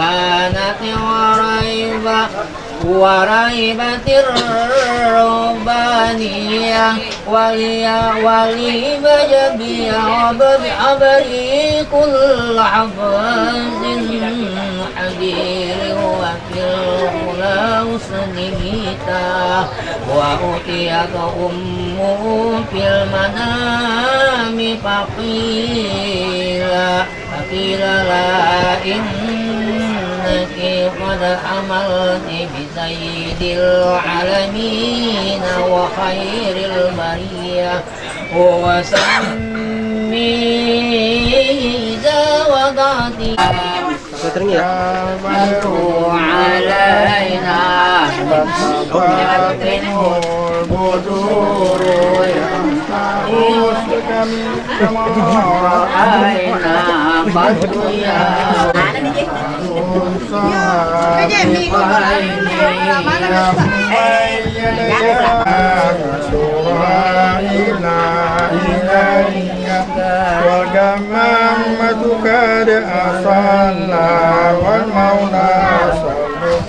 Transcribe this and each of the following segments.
كانت وريبة الربانية ولي بجبي عبري كل حفظ حدير وفي الخلاص نبيتا وأتيت أمه في المنام فقيل لا إنك قد عملت بسيد العالمين وخير البرية وسمي إذا وضعت بدر علينا بدره البدور رأينا بدريا والجمامة قد أصلى والمولى صل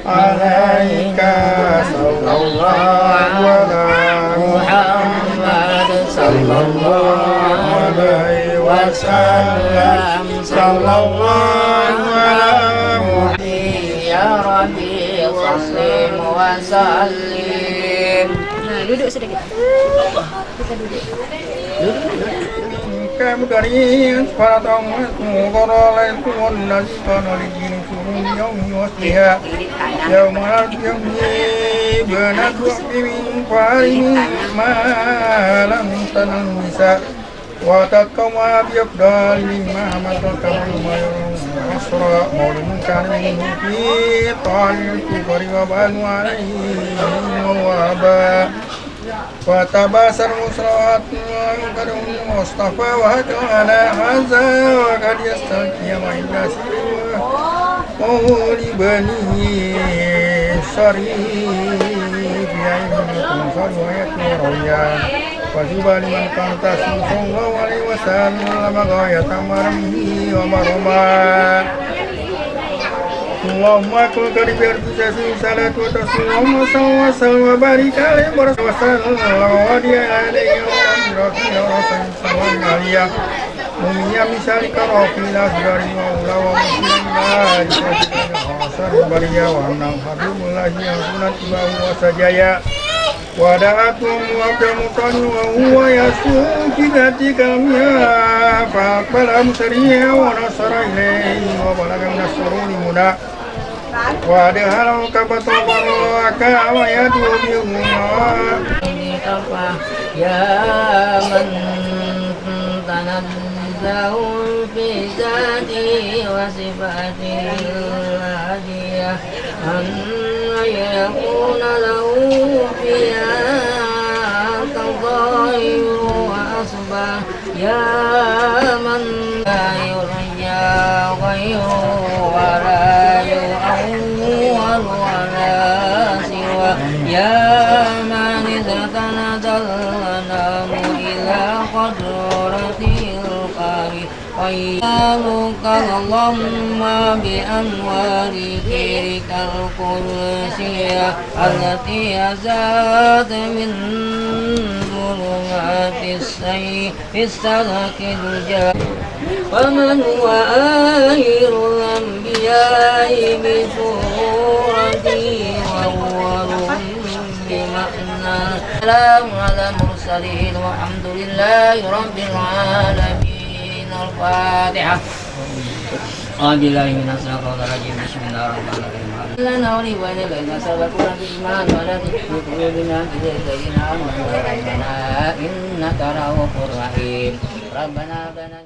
عليك صلى الله على محمد صلى الله عليه وسلم صلى الله على محمد يا ربي صل وسلم. Nah, duduk sedikit. Kita duduk. كمدرين فرطمته ضلالته الذي كان لدين شؤون يوم وسطها يوم اليوم بنت من قارن ما لم تنل النساء وتتقوى بأفضل مما عملت كما عصرا مولم كان منه في طال الكفر وبان عليه وابا وتباسر مسرات وقد المصطفى وهكذا على هذا وقد يستلقي وإلا سيروا وولي بني شريف يعلمكم فرواية ورؤيا وجب لمن كان تسلم صلى الله عليه وسلم غاية مرمه ومرما Allahumma kul kari biar bisa salatu wa tasawwum wa sallam wa barik alaihi wa sallallahu alaihi wa sallam alaiya mu'minnya misali karofila dari maula wa muslimah hasar bariya wa annam habibullahi yang sunat ibahu wa sajaya wa da'atum wa kamutani wa huwa yasu kidati kamya fa qalam sariya wa nasara ilaihi wa balagam nasruni muna Wadahal kabatul baraka wa yadu bihuma ya man tanazzahu fi zati wa sifati al-hadiyah an yakuna lahu fiha tadhayyur wa asbah ya man la yurja ghayru wa la يا من إذا تنزل الأنام إلى قدرة القارئ ويالك اللهم بأنوار كيرك القدسية التي أزاد من ظلمات السلك الجاه ومن هو آخر الأنبياء بصورته وأولهم بمعنى السلام على المرسلين والحمد لله رب العالمين. الفاتحة. أعوذ بالله من الشيطان الرجيم. بسم الله الرحمن الرحيم. لنا ولوالدينا الذين سبقونا بالإيمان ولا تجعل في قلوبنا غلا للذين آمنوا ربنا إنك رؤوف رحيم. ربنا بنا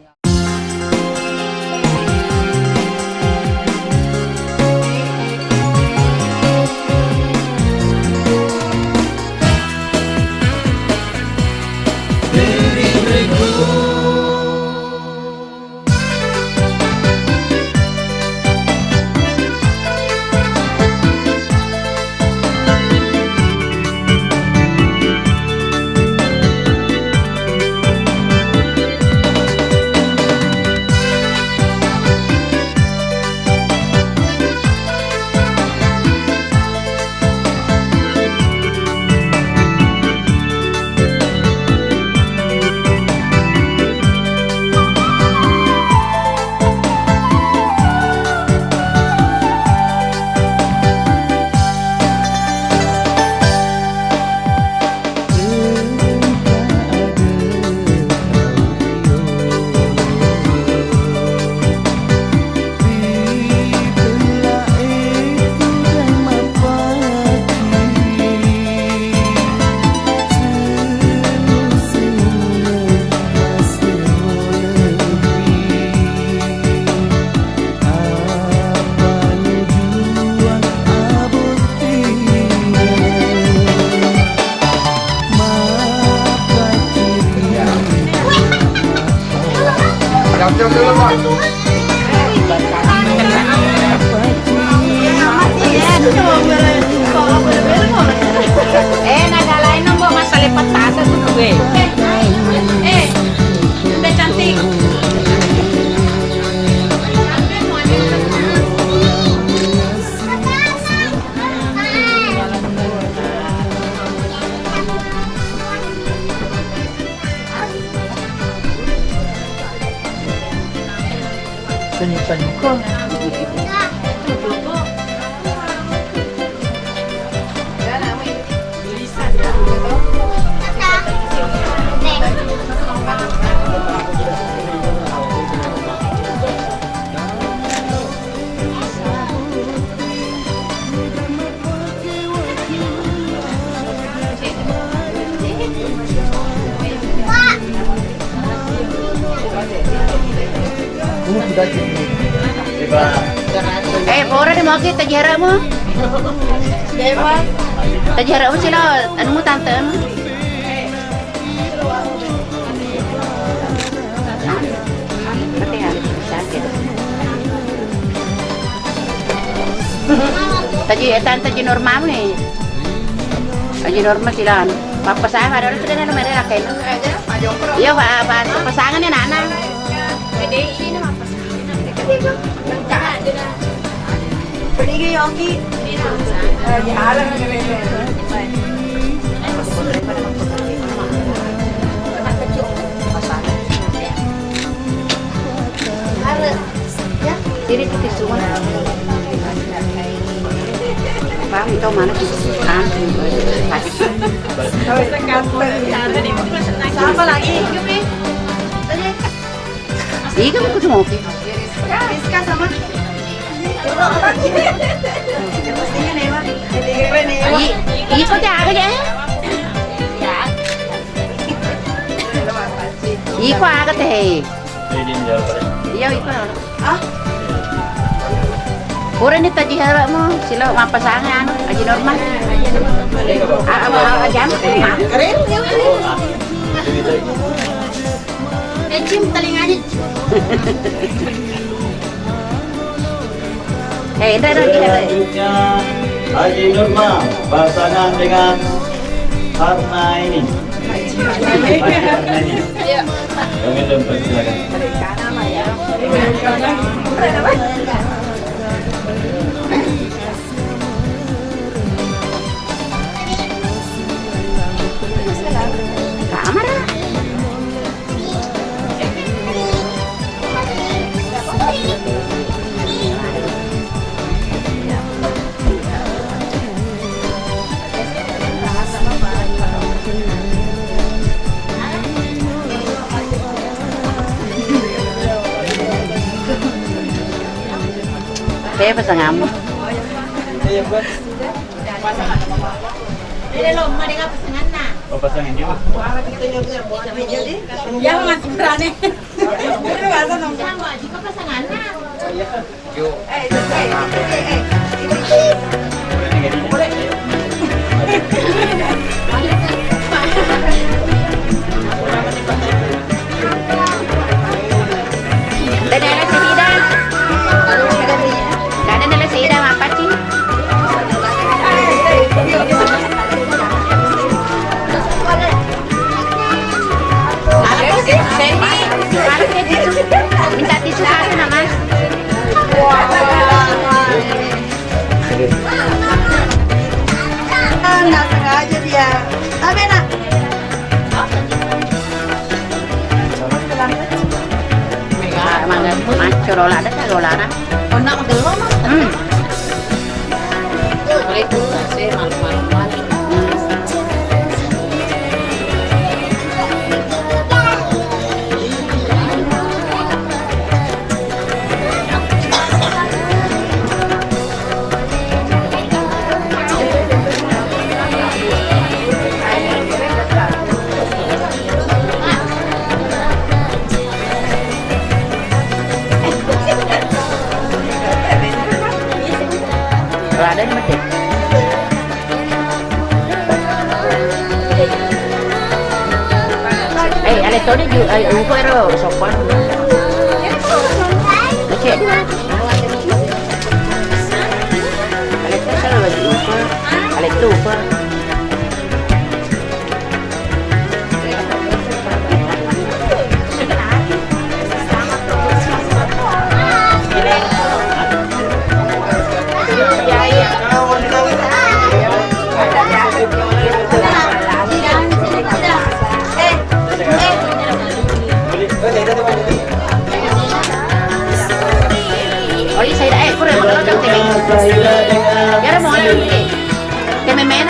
nagalain ng mga salipat tasa tuh gue. Udah cantik. Senyum-senyum kok. Pora ni mo kita tajihara mo. Tajihara mo sila. Ano mo tante? Ano? Tante Norma mo eh. Taji Norma sila. Papasahan ada ulit na naman nila kayo. Iya, papasangan ni Nana. Pwede ini naman pasangan. Pwede yogi. Sini titis semua. Bang, itu mana sih? Siapa lagi? Iya, kamu ketemu Oki. Rizka sama. Iya, kok jaga aja. Iya, kok agak teh. Iya, ikut. Pura ni tajihara mo, sila mapasangan, aji normal. Ajam, keren. Cium telinganya. Indra. Selanjutnya Haji Nurma pasangan dengan Harna ini. Kami lempar silakan. Kamar. Kaya pasangan mo. Ini lo, mau dengan pasangan na. Oh, pasangan juga. Ya masih berani. Ini bahasa nong. Sama juga pasangan na. Minta tisu satu nak mas. Nggak sengaja dia. Apa nak? Macho rola ada tak rola nak? Oh nak belum mas. Itu saya malu-malu. Ada ni mati. Ada tadi juga, uko ero sopan. Macam ni. Ada Lupa. Oh iya saya dah kurang kalau dah tengok. Ya mau ada ni. Kami main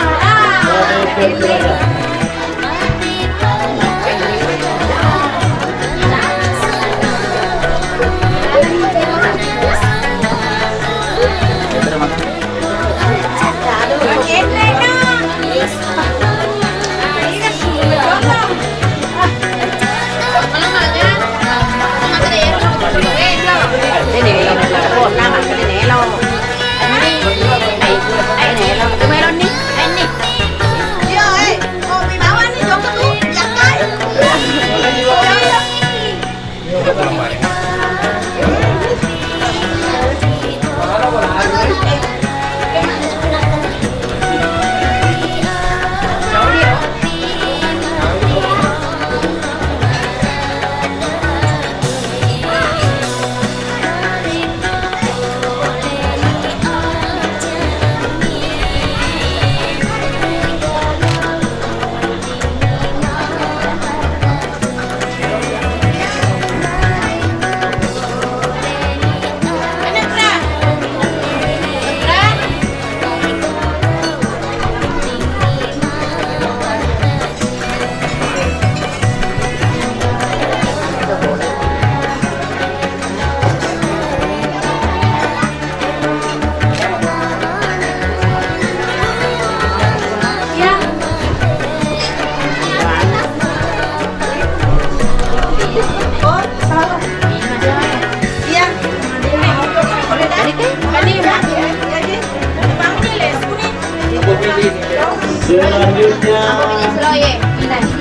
Selanjutnya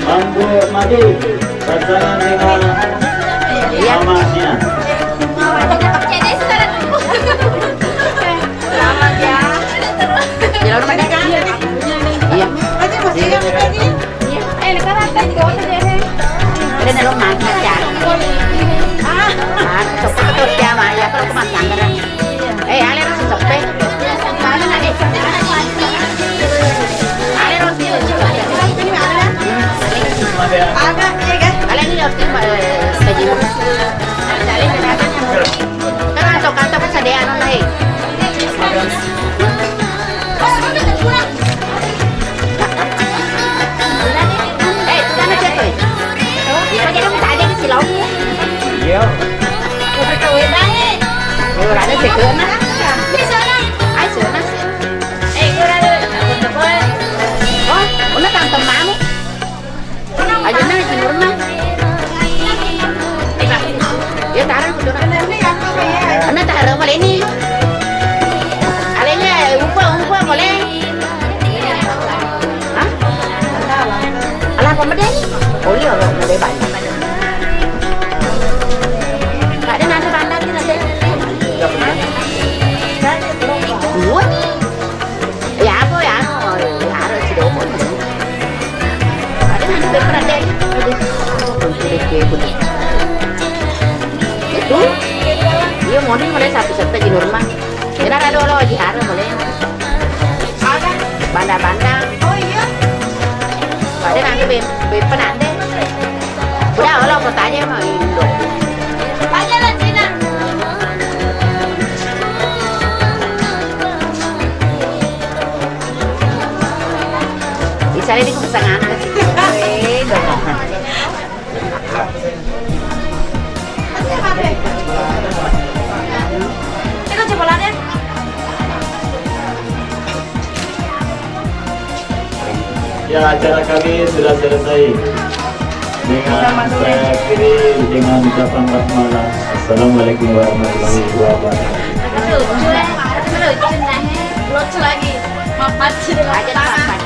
Ambu Madi pasangan dengan mamanya. Jalan mana kan? Iya. Ada dalam makan kan? Betul dia mah ya kalau makan kan. Ale rasa cepet. Mana nak Ale roti. Ale ni roti saji. Kan atau kesadean online. Sana siapa? Dia macam tak ada di silau. Iya. Ada sekian mana? Ai sana. Oh, una tante mamu. Aja na di rumah. Ya taruh kudu. Ana taruh boleh ni. Alenya umpa boleh. Hah? Alah pemedai. Oh iya, pemedai banyak. Tak ada nasi bandar kita deh. Buat? Ya apa ya? Harus sudah umur. Ada nasi bandar deh. Itu? Dia morning mulai satu-satu di rumah. Kira ada orang di hari mulai. Ada? Bandar-bandar. Oh iya. Ada nanti bepenan deh. Udah orang bertanya mau Indo. Tanya lah Cina. Isari di kepesangan. Itu cokolatnya. Ya, acara kami sudah selesai dengan saya akhiri dengan ucapan basmalah. Assalamualaikum warahmatullahi wabarakatuh. Lucu lagi. Mapat sih Aja tanah.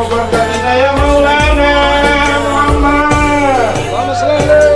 wabarakatuh ya Maulana Muhammad. Selamat selalu.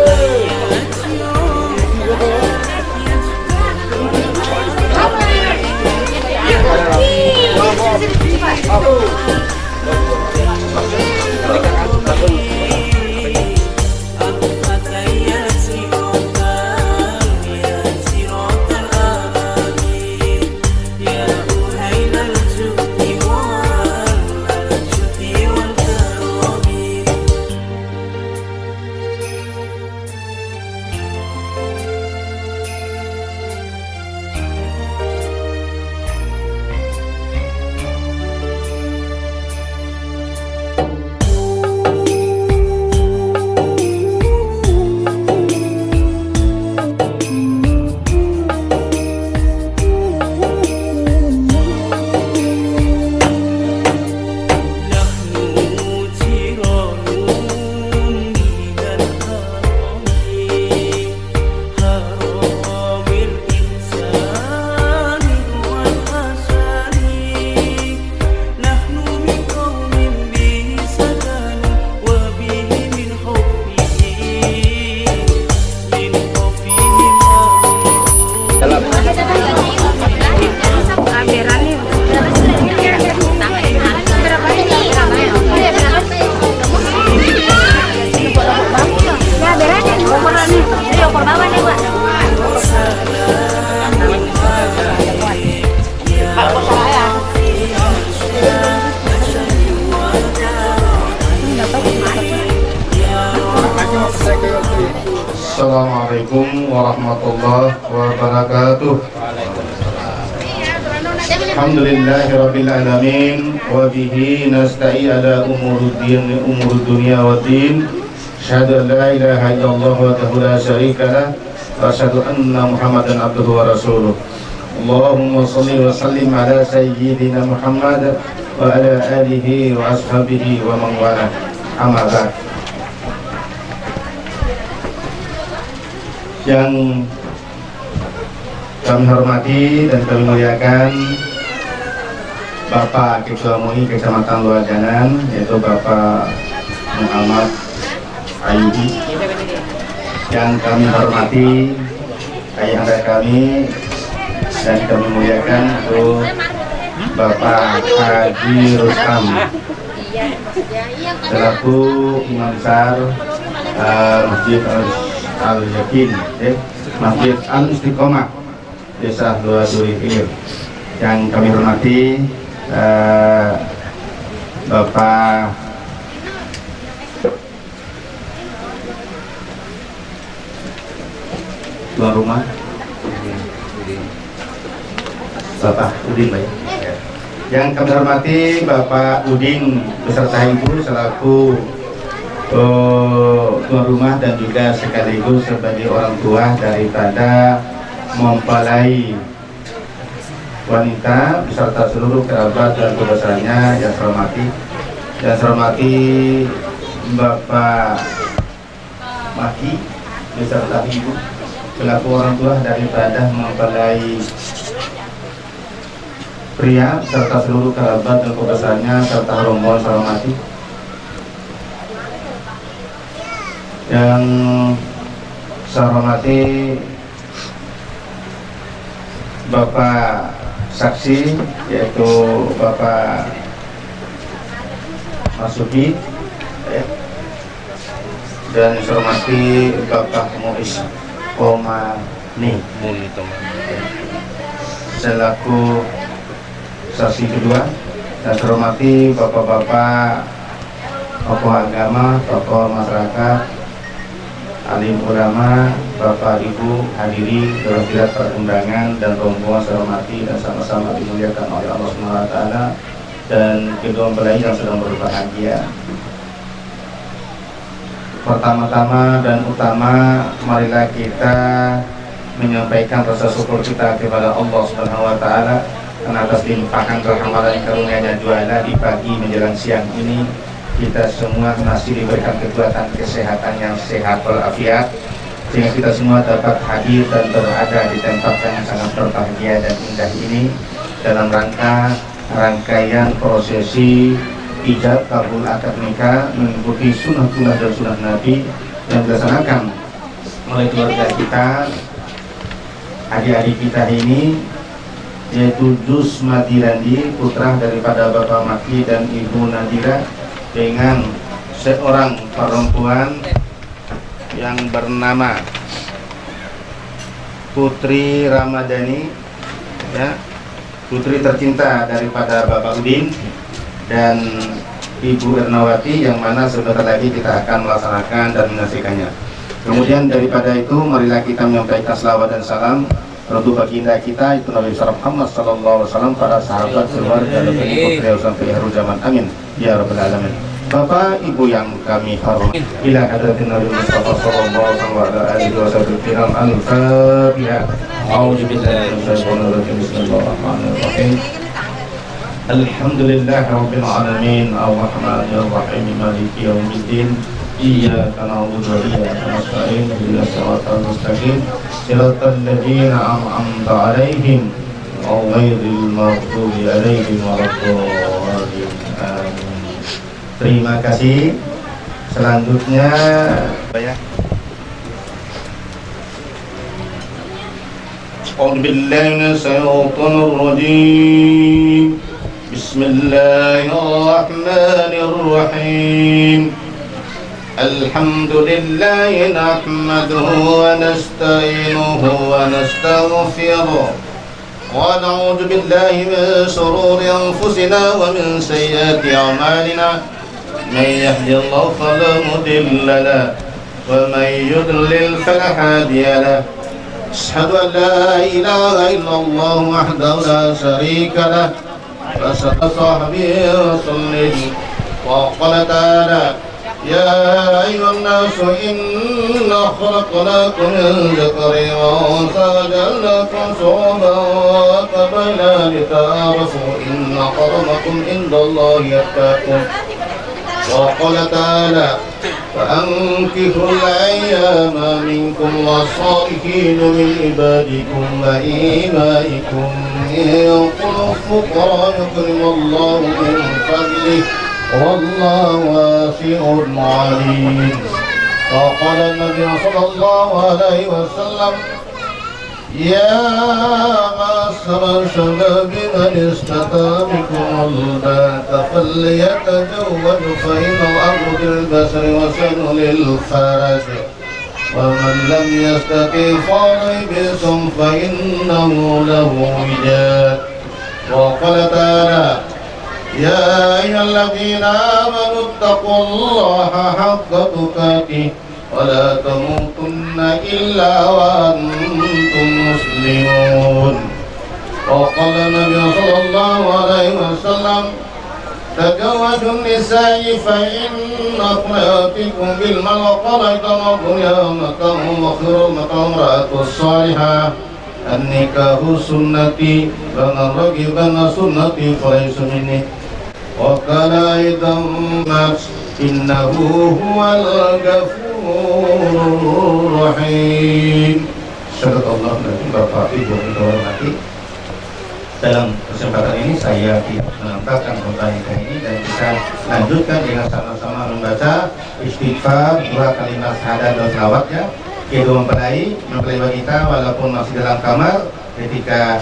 Assalamualaikum warahmatullahi wabarakatuh. Alhamdulillahirabbil alamin wa bihi nasta'in ala umurud dunya waddin. Asyhadu an la ilaha illallah wahdahu la syarika lah wa asyhadu anna Muhammadan abduhu wa rasuluh. Allahumma shalli wa sallim ala sayyidina Muhammad wa ala alihi wa ashabihi wa man wala. Amma ba'd. Yang kami hormati dan kami muliakan Bapak Ketua MUI Kecamatan Luajanan, yaitu Bapak Muhammad Ayubi. Yang kami hormati ayahanda kami dan kami muliakan itu Bapak Haji Rustam selaku Imam Besar Masjid Al-Yakin, Masjid Al-Istiqomah Desa Dua Duri Ilir. Yang kami hormati Bapak tuan rumah Bapak Udin, Pak. Yang kami hormati Bapak Udin beserta Ibu selaku tuan rumah dan juga sekaligus sebagai orang tua daripada mempelai wanita beserta seluruh kerabat dan keluarganya yang saya hormati. Dan saya hormati Bapak Maki beserta Ibu selaku orang tua daripada mempelai pria serta seluruh kerabat dan keluarganya serta rombongan saya hormati. Yang saya hormati Bapak saksi, yaitu Bapak Masuki, dan saya hormati Bapak Muiz Komani selaku saksi kedua. Dan saya hormati bapak-bapak tokoh agama, tokoh masyarakat, alim ulama, Bapak Ibu hadiri dalam perundangan dan rombongan saya hormati dan sama-sama dimuliakan oleh Allah SWT dan kedua mempelai yang sedang berbahagia. Pertama-tama dan utama, marilah kita menyampaikan rasa syukur kita kepada Allah SWT atas limpahan rahmat dan karunia-Nya juala di pagi menjelang siang ini. Kita semua masih diberikan kekuatan kesehatan yang sehat walafiat, sehingga kita semua dapat hadir dan berada di tempat yang sangat berbahagia dan indah ini dalam rangkaian prosesi ijab kabul akad nikah mengikuti sunnah-sunnah dan sunnah Nabi yang dilaksanakan oleh keluarga kita, adik-adik kita ini, yaitu Jus Madirandi, putra daripada Bapak Maki dan Ibu Nadira, dengan seorang perempuan yang bernama Putri Ramadhani, ya, putri tercinta daripada Bapak Udin dan Ibu Ernawati, yang mana sebentar lagi kita akan melaksanakan dan menyaksikannya. Kemudian daripada itu, marilah kita menyampaikan selawat dan salam untuk baginda kita, itu Nabi Muhammad SAW, para sahabat, keluarga, dan putri sampai akhir zaman. Amin ya rabbal alamin. Bapak Ibu yang kami hormati, ila hadratin Nabi Mustafa sallallahu alaihi wasallam, al-Fatihah. A'udzu billahi minasyaitonir rajim. Bismillahirrahmanirrahim. Alhamdulillahirabbil alamin, arrahmanir rahim, maliki yaumiddin. Iyyaka na'budu wa iyyaka nasta'in, ihdinas siratal mustaqim, siratal ladzina an'amta 'alaihim ghairil maghdubi 'alaihim waladdallin. Amin. Terima kasih. Selanjutnya ya. A'udzu billahi minasyaitonir rajim. Bismillahirrahmanirrahim. Alhamdulillahi nahmaduhu wa nasta'inuhu wa nastaghfiruh wa na'udzu billahi min shururi anfusina wa min sayyiati a'malina. Man yahdihillahu fala mudilla lahu wa man yudlil fala hadiya lahu. Asyhadu an la ilaha illallah wahdahu la syarika lahu wa asyhadu sahbihi rasulih. Wa qala ta'ala يا أيها الناس إنا خلقناكم من ذكر وأنثى وجعلناكم شعوبا وقبائل لتعارفوا إن أكرمكم عند الله أتقاكم. وقال تعالى فأنكحوا الأيام منكم والصالحين من عبادكم وإمائكم إن يكونوا فقراء يغنيهم الله من فضله والله واسع عليم. وقال النبي صلى الله عليه وسلم يا معشر الشباب من استطاع منكم الباءة فليتزوج فإنه أغض للبصر وسن للفرج ومن لم يستطع فعليه بصوم فإنه له وجاء. وقال تعالى يا أيها الذين آمنوا اتقوا الله حق تقاته ولا تموتن إلا وأنتم مسلمون. وقال النبي صلى الله عليه وسلم تزوجوا النساء فإن أخلاقكم بالمال. وقال إذا الدنيا متاع وخير المتاع امرأة الصالحة. النكاح سنتي فمن رغب عن سنتي فليس مني. وقال أيضا إنه هو الغفور الرحيم. Sadaqallah. Bapak Ibu kita hormati, dalam kesempatan ini saya mengantarkan khutbah ini dan kita lanjutkan dengan sama-sama membaca istighfar, dua kalimat syahadat dan selawat, ya. Kita mempelai kita walaupun masih dalam kamar ketika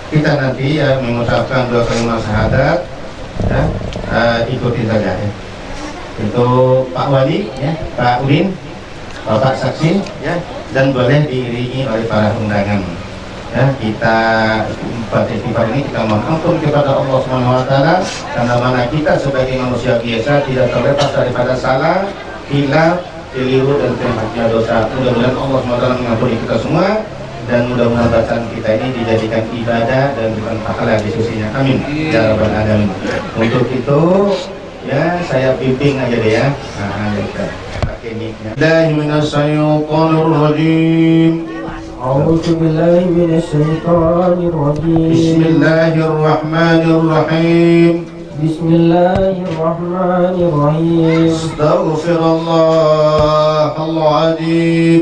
kita nanti ya mengucapkan dua kalimat syahadat, ya, ikuti saja, ya. Itu Pak Wali, ya, Pak Udin, Bapak Saksi, ya, dan boleh diiringi oleh para undangan. Ya, kita pada istighfar ini kita mohon ampun kepada Allah SWT, karena mana kita sebagai manusia biasa tidak terlepas daripada salah, hilaf, keliru dan terhadapnya dosa. Mudah-mudahan Allah SWT mengampuni kita semua, dan mudah-mudahan bacaan kita ini dijadikan ibadah dan bukan pahala di sisinya. Amin ya rabbal alamin. Untuk itu, ya, saya pimpin aja deh, ya. Nah, kita pakai mic-nya. Bismillahirrahmanirrahim. أعوذ بالله من الشيطان الرجيم. بسم الله الرحمن الرحيم. بسم الله الرحمن الرحيم. استغفر الله العظيم.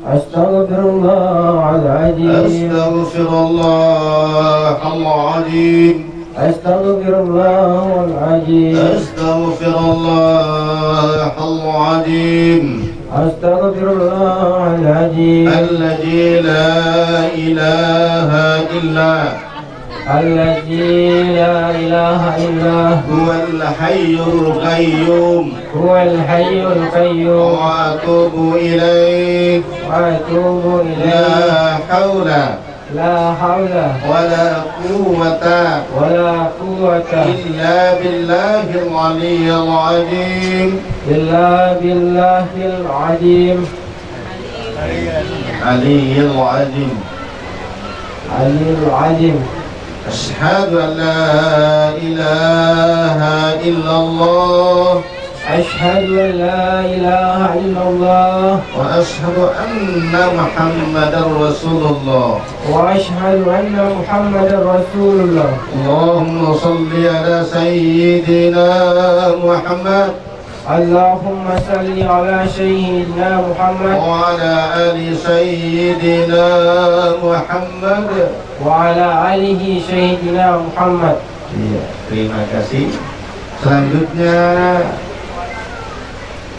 أستغفر الله العظيم. أستغفر الله العظيم. أستغفر الله العظيم أستغفر الله العظيم أستغفر الله العظيم الذي لا إله إلا الذي لا إله إلا هو الحي القيوم هو الحي القيوم وأتوب إليه وأتوب إليه لا حول لا حول ولا قوة ولا قوة إلا بالله العلي العظيم إلا بالله العظيم علي العظيم علي العظيم أشهد أن لا إله إلا الله أشهد أن لا إله إلا الله وأشهد أن محمدا رسول الله وأشهد أن محمدا رسول الله اللهم صل على سيدنا محمد اللهم صل على سيدنا محمد وعلى آل سيدنا محمد. وعلى آله سيدنا محمد. Iya, terima kasih. Selanjutnya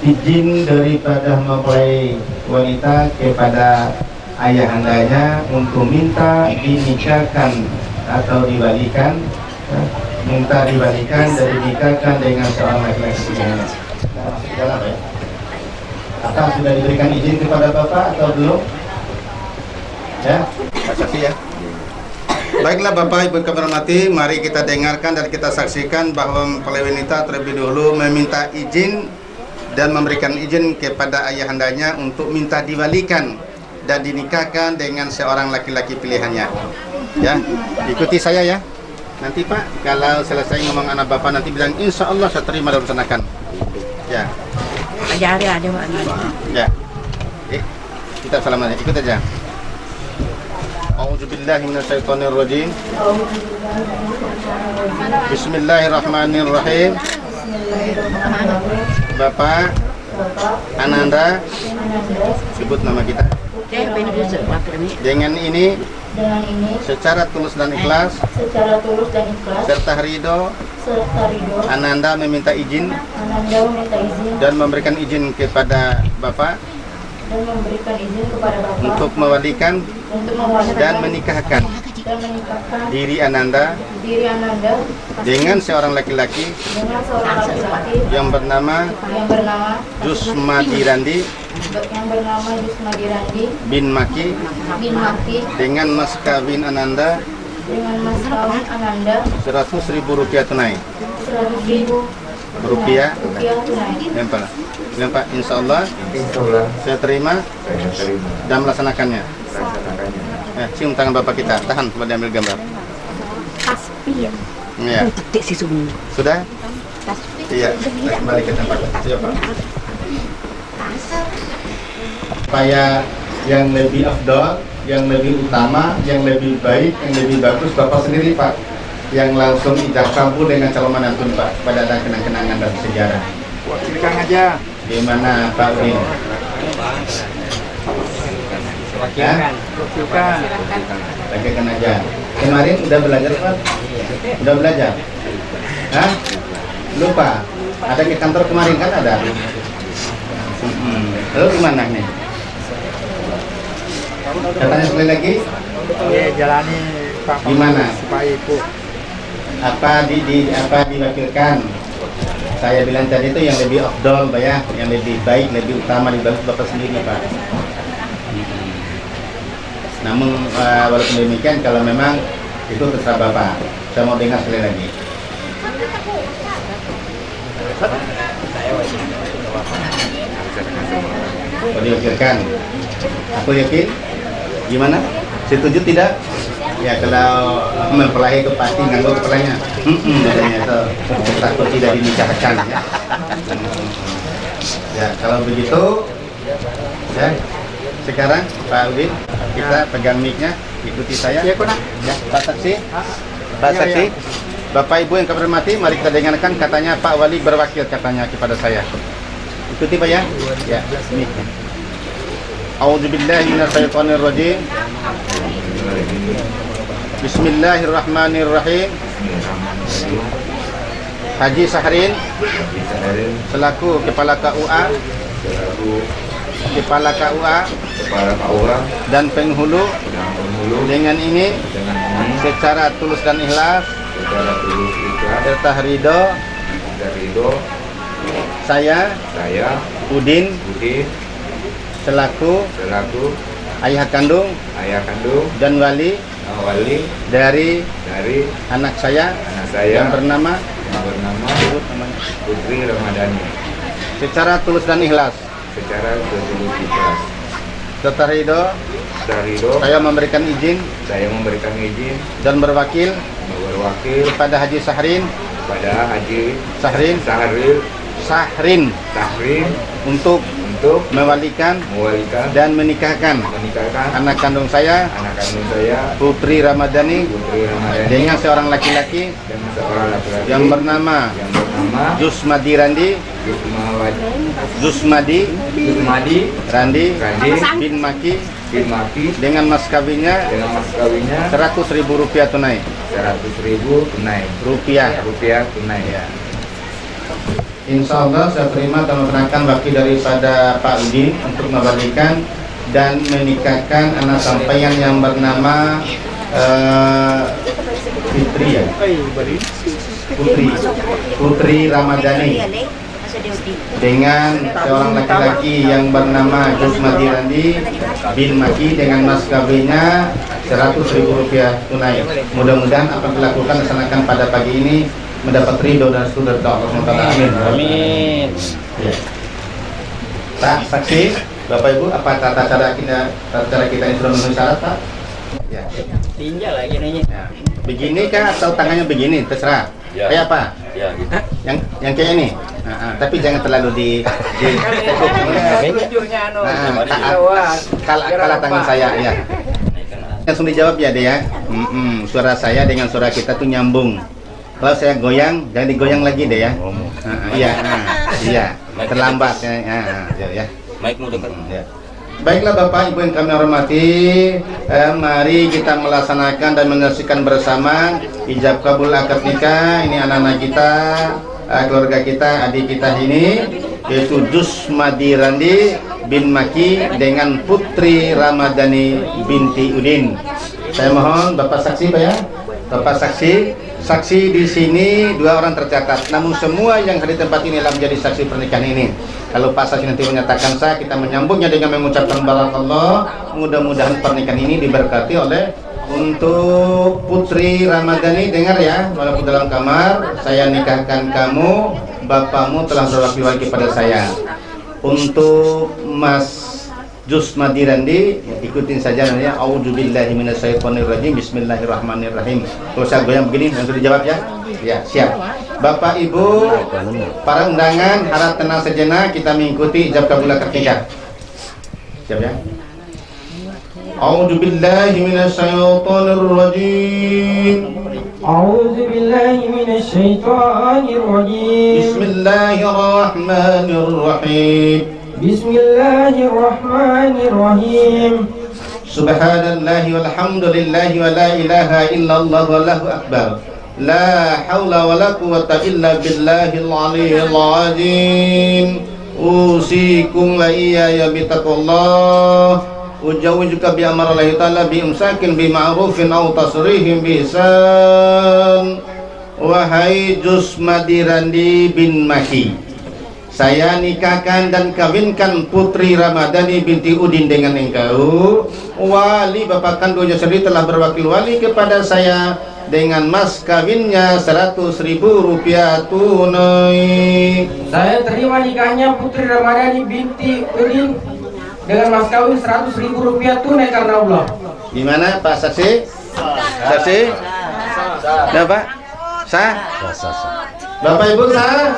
izin daripada mempelai wanita kepada ayahandanya untuk minta dinikahkan atau dibalikan, minta dibalikan dan dinikahkan dengan seorang laki-laki. Jalan ya. Apa sudah diberikan izin kepada bapak atau belum? Ya, Pak Saksi ya. Baiklah Bapak Ibu kami hormati, mari kita dengarkan dan kita saksikan bahwa mempelai wanita terlebih dahulu meminta izin dan memberikan izin kepada ayahandanya untuk minta diwalikan dan dinikahkan dengan seorang laki-laki pilihannya. Ya, ikuti saya ya. Nanti Pak, kalau selesai ngomong anak Bapak nanti bilang insya Allah saya terima dan laksanakan. Ya. Ada Pak. Ya. Kita salaman, ikut aja. A'udzubillahi minasyaitonirrajim. Bismillahirrahmanirrahim. Bapak Ananda, sebut nama kita. Dengan ini secara tulus dan ikhlas serta ridho Ananda meminta izin dan memberikan izin kepada Bapak untuk mewalikan dan menikahkan diri Ananda dengan seorang laki-laki yang bernama Jusmadirandi bin Maki dengan mas kawin Ananda 100.000 rupiah tunai. Rupiah Pak, insya Allah saya terima dan melaksanakannya. Cium tangan Bapak kita, tahan kepada ambil gambar. Tasbih. Ya. Sudah? Iya, kembali ke tempat. Siapa? Supaya yang lebih afdal, yang lebih utama, yang lebih baik, yang lebih bagus Bapak sendiri Pak, yang langsung ijab kabul dengan calon menantu Pak, pada ada kenang-kenangan dan sejarah. Wakilkan aja. Gimana Pak Udin? Wakilkan. Wakilkan aja. Kemarin udah belajar Pak? Udah belajar? Hah? Lupa? Ada ke kantor kemarin kan ada? Lalu gimana nih? Katanya sekali lagi? Ya, jalani Pak. Gimana? Supaya Ibu. Apa diwakilkan? Saya bilang tadi itu yang lebih afdol Pak ya, yang lebih baik, lebih utama dibanding Bapak sendiri Pak. Namun walaupun demikian kalau memang itu terserah Bapak. Saya mau dengar sekali lagi. Oh, diwakilkan. Aku yakin. Gimana? Setuju tidak? Ya kalau mempelai itu pasti nganggo kepalanya. Katanya itu takut tidak dinikahkan ya. Ya kalau begitu ya sekarang Pak Udin kita pegang mic-nya, ikuti saya. Ya, Pak Saksi. Pak Saksi. Bapak Ibu yang kami hormati, mari kita dengarkan katanya Pak Wali berwakil katanya kepada saya. Ikuti Pak ya. Ya, mic-nya. A'udzubillahi minasyaitonirrajim. Bismillahirrahmanirrahim. Haji Sahrin selaku Kepala KUA dan penghulu dengan ini secara tulus dan ikhlas serta ridho saya Udin selaku ayah kandung dan wali dari anak saya yang bernama Putri Ramadhani secara tulus dan ikhlas serta ridho saya memberikan izin dan berwakil kepada Haji Sahrin untuk mewalikan dan menikahkan anak kandung saya Putri Ramadhani dengan seorang laki-laki yang bernama Jusmadi Randi bin Maki dengan mas kawinnya 100.000 rupiah tunai. Ya. Insya Allah saya terima dan menerangkan bakti daripada Pak Udin untuk membalikan dan menikahkan anak sampaian yang bernama Putri Ramadhani dengan seorang laki-laki yang bernama Jusmadi Randi bin Maki dengan mas kawinnya 100.000 rupiah tunai. Mudah-mudahan apa yang dilakukan dilaksanakan pada pagi ini mendapat ridho dan restu dari Allah SWT. Amin. Ya. Pak, saksi, Bapak Ibu, apa tata cara kita ini sudah memenuhi syarat, Pak? Ya. Tinjau lagi nanya. Ya. Begini kah atau tangannya begini? Terserah. Ya. Kayak apa? Ya, gitu. Yang kayak ini. Tapi jangan terlalu di kalah tangan saya ya. Langsung dijawab ya, Dek ya. Suara saya dengan suara kita tuh nyambung. Kalau saya goyang, jangan digoyang lagi deh ya. Iya, terlambat ya. Mic-mu dekat. Ya. Baiklah Bapak Ibu yang kami hormati, mari kita melaksanakan dan menyaksikan bersama ijab kabul akad nikah. Ini anak-anak kita, keluarga kita, adik kita ini, yaitu Jusmadi Randi bin Maki dengan Putri Ramadhani binti Udin. Saya mohon Bapak saksi Pak ya. Bapak saksi di sini 2 orang tercatat. Namun semua yang hadir di tempat ini adalah menjadi saksi pernikahan ini. Kalau Pak saksi nanti menyatakan sah, kita menyambutnya dengan mengucapkan barakallah. Mudah-mudahan pernikahan ini diberkati oleh untuk Putri Ramadhani. Dengar ya, walaupun dalam kamar, saya nikahkan kamu, bapakmu telah berwakil kepada saya. Untuk Mas Jusmadi Randi, ikutin saja namanya. A'udzubillahi minasyaitonirrajim. Bismillahirrahmanirrahim. Kalau saya goyang begini, langsung dijawab ya. Ya, siap. Bapak Ibu, para undangan, harap tenang sejenak, kita mengikuti ijab kabul akad nikah. Siap ya. A'udzubillahi minasyaitonirrajim. A'udzubillahi minasyaitonirrajim. Bismillahirrahmanirrahim. Bismillahirrahmanirrahim. Subhanallahi walhamdulillahi wa la ilaha illallah wallahu akbar. La hawla wa la quwwata illa billahil aliyyil azim. Usikum wa iyaya bitaqullah. Ujawwijuka bi amrillahi ta'ala bi imsakin bi ma'rufin aw tasrihim bi ihsan. Wahai Jusmadi Randi bin Maki, saya nikahkan dan kawinkan Putri Ramadhani binti Udin dengan engkau. Wali bapak kandungnya sendiri telah berwakil wali kepada saya dengan mas kawinnya 100.000 rupiah tunai. Saya terima nikahnya Putri Ramadhani binti Udin dengan mas kawin 100.000 rupiah tunai karena Allah. Gimana Pak saksi? Saksi? Ya Pak? Sah? Bapak Ibu sah?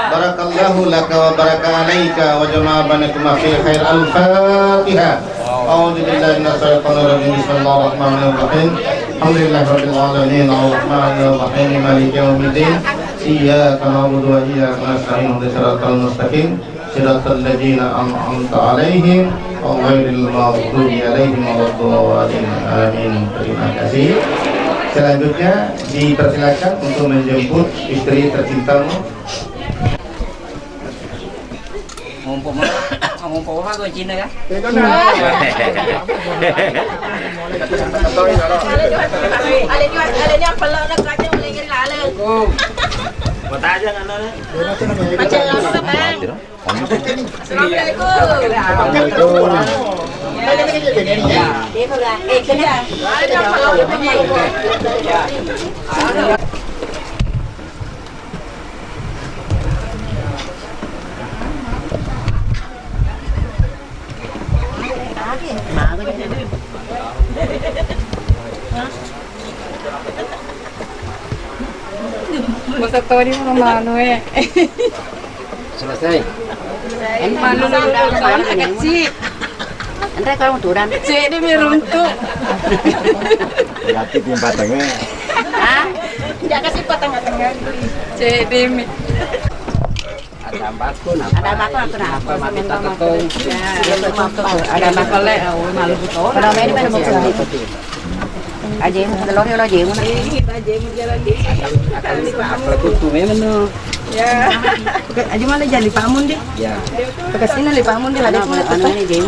Barakallahu laka wa baraka alaika wa jama'a banakum fi khair. Al-Fatihah. A'udzu billahi minasy syaithanir rajim. Bismillahirrahmanirrahim. Alhamdulillahirabbil alamin. Arrahmanir rahim. Maliki yaumiddin. Iyyaka na'budu wa iyyaka nasta'in. Ihdinas siratal mustaqim. siratal ladzina an'amta 'alaihim ghairil maghdubi 'alaihim waladdallin. Amin. Terima kasih. Selanjutnya dipersilakan untuk menjemput istri tercintamu. Ngumpul mah gue Cina ya. Alenya pala na kanya mulai ngiri lala. Mata aja kan ada. Macam apa bang? Assalamualaikum. Basta tori mo mano eh. Selesai. Mano na ulang kecil. Andre kalau turun. Cek dia meruntuk. Latih tim patangnya. Ah, Tidak kasih potong-potong. Cek dia Ada batu nah. ada bakal atau apa? Minta tolong. ada makale malu betul. Kalau main mana mau beli? Aja mau telur ya aja mau. Apa kutume menu. Ya. Aja malah jadi pamun deh. Ya. Pakai sini li pamun deh ada Anu ini dia.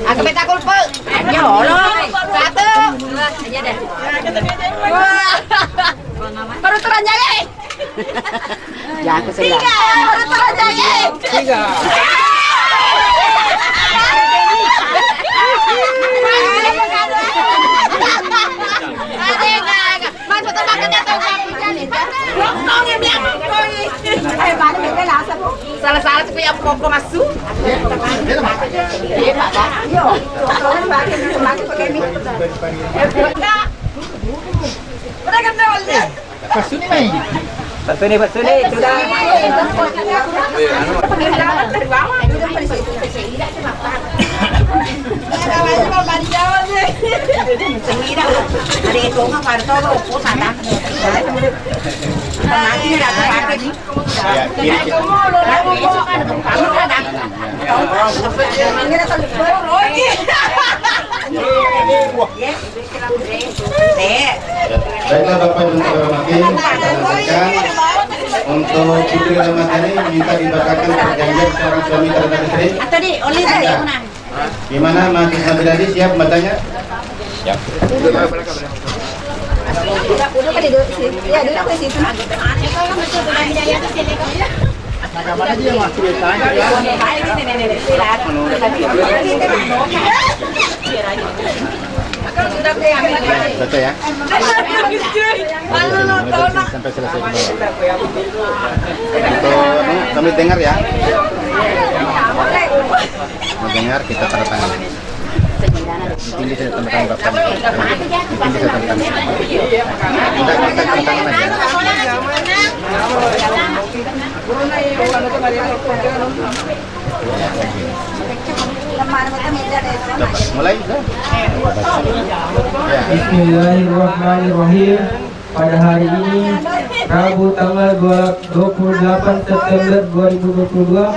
Aku minta kulpa. Ya Allah. Satu. Aja deh. Baru teranjang. Ya aku sedang. Baru teranjang. Tiga. Salah-salah supaya pokok masuk. Iya, Pak. Yo, orang pakai pakai mie. Mereka kenal. Batu nih sudah. Dari bawah. Namanya mau balik Jawa sih. Ada itu mah parto lo sana. Nanti ada pakai di. Besok kan kamu ada. Baiklah Bapak dan Ibu Makin, untuk putri Ramadhani minta dibacakan perjanjian seorang suami terhadap istri. Tadi oleh tadi mana? Di mana Mas Nabiladi siap bacanya? Udah kan duduk sih. Ya duduk di situ. Mana dia Mas ceritanya ya? Baca ya. Sampai selesai dulu. Untuk kami dengar ya. Mau dengar kita tanda tangan. Mungkin bisa tanda tangan Bapak. Mungkin bisa tanda tangan. Udah kita tanda tangan aja. Mulai sudah. Ya. Bismillahirrahmanirrahim. Pada hari ini Rabu tanggal 28 September 2022,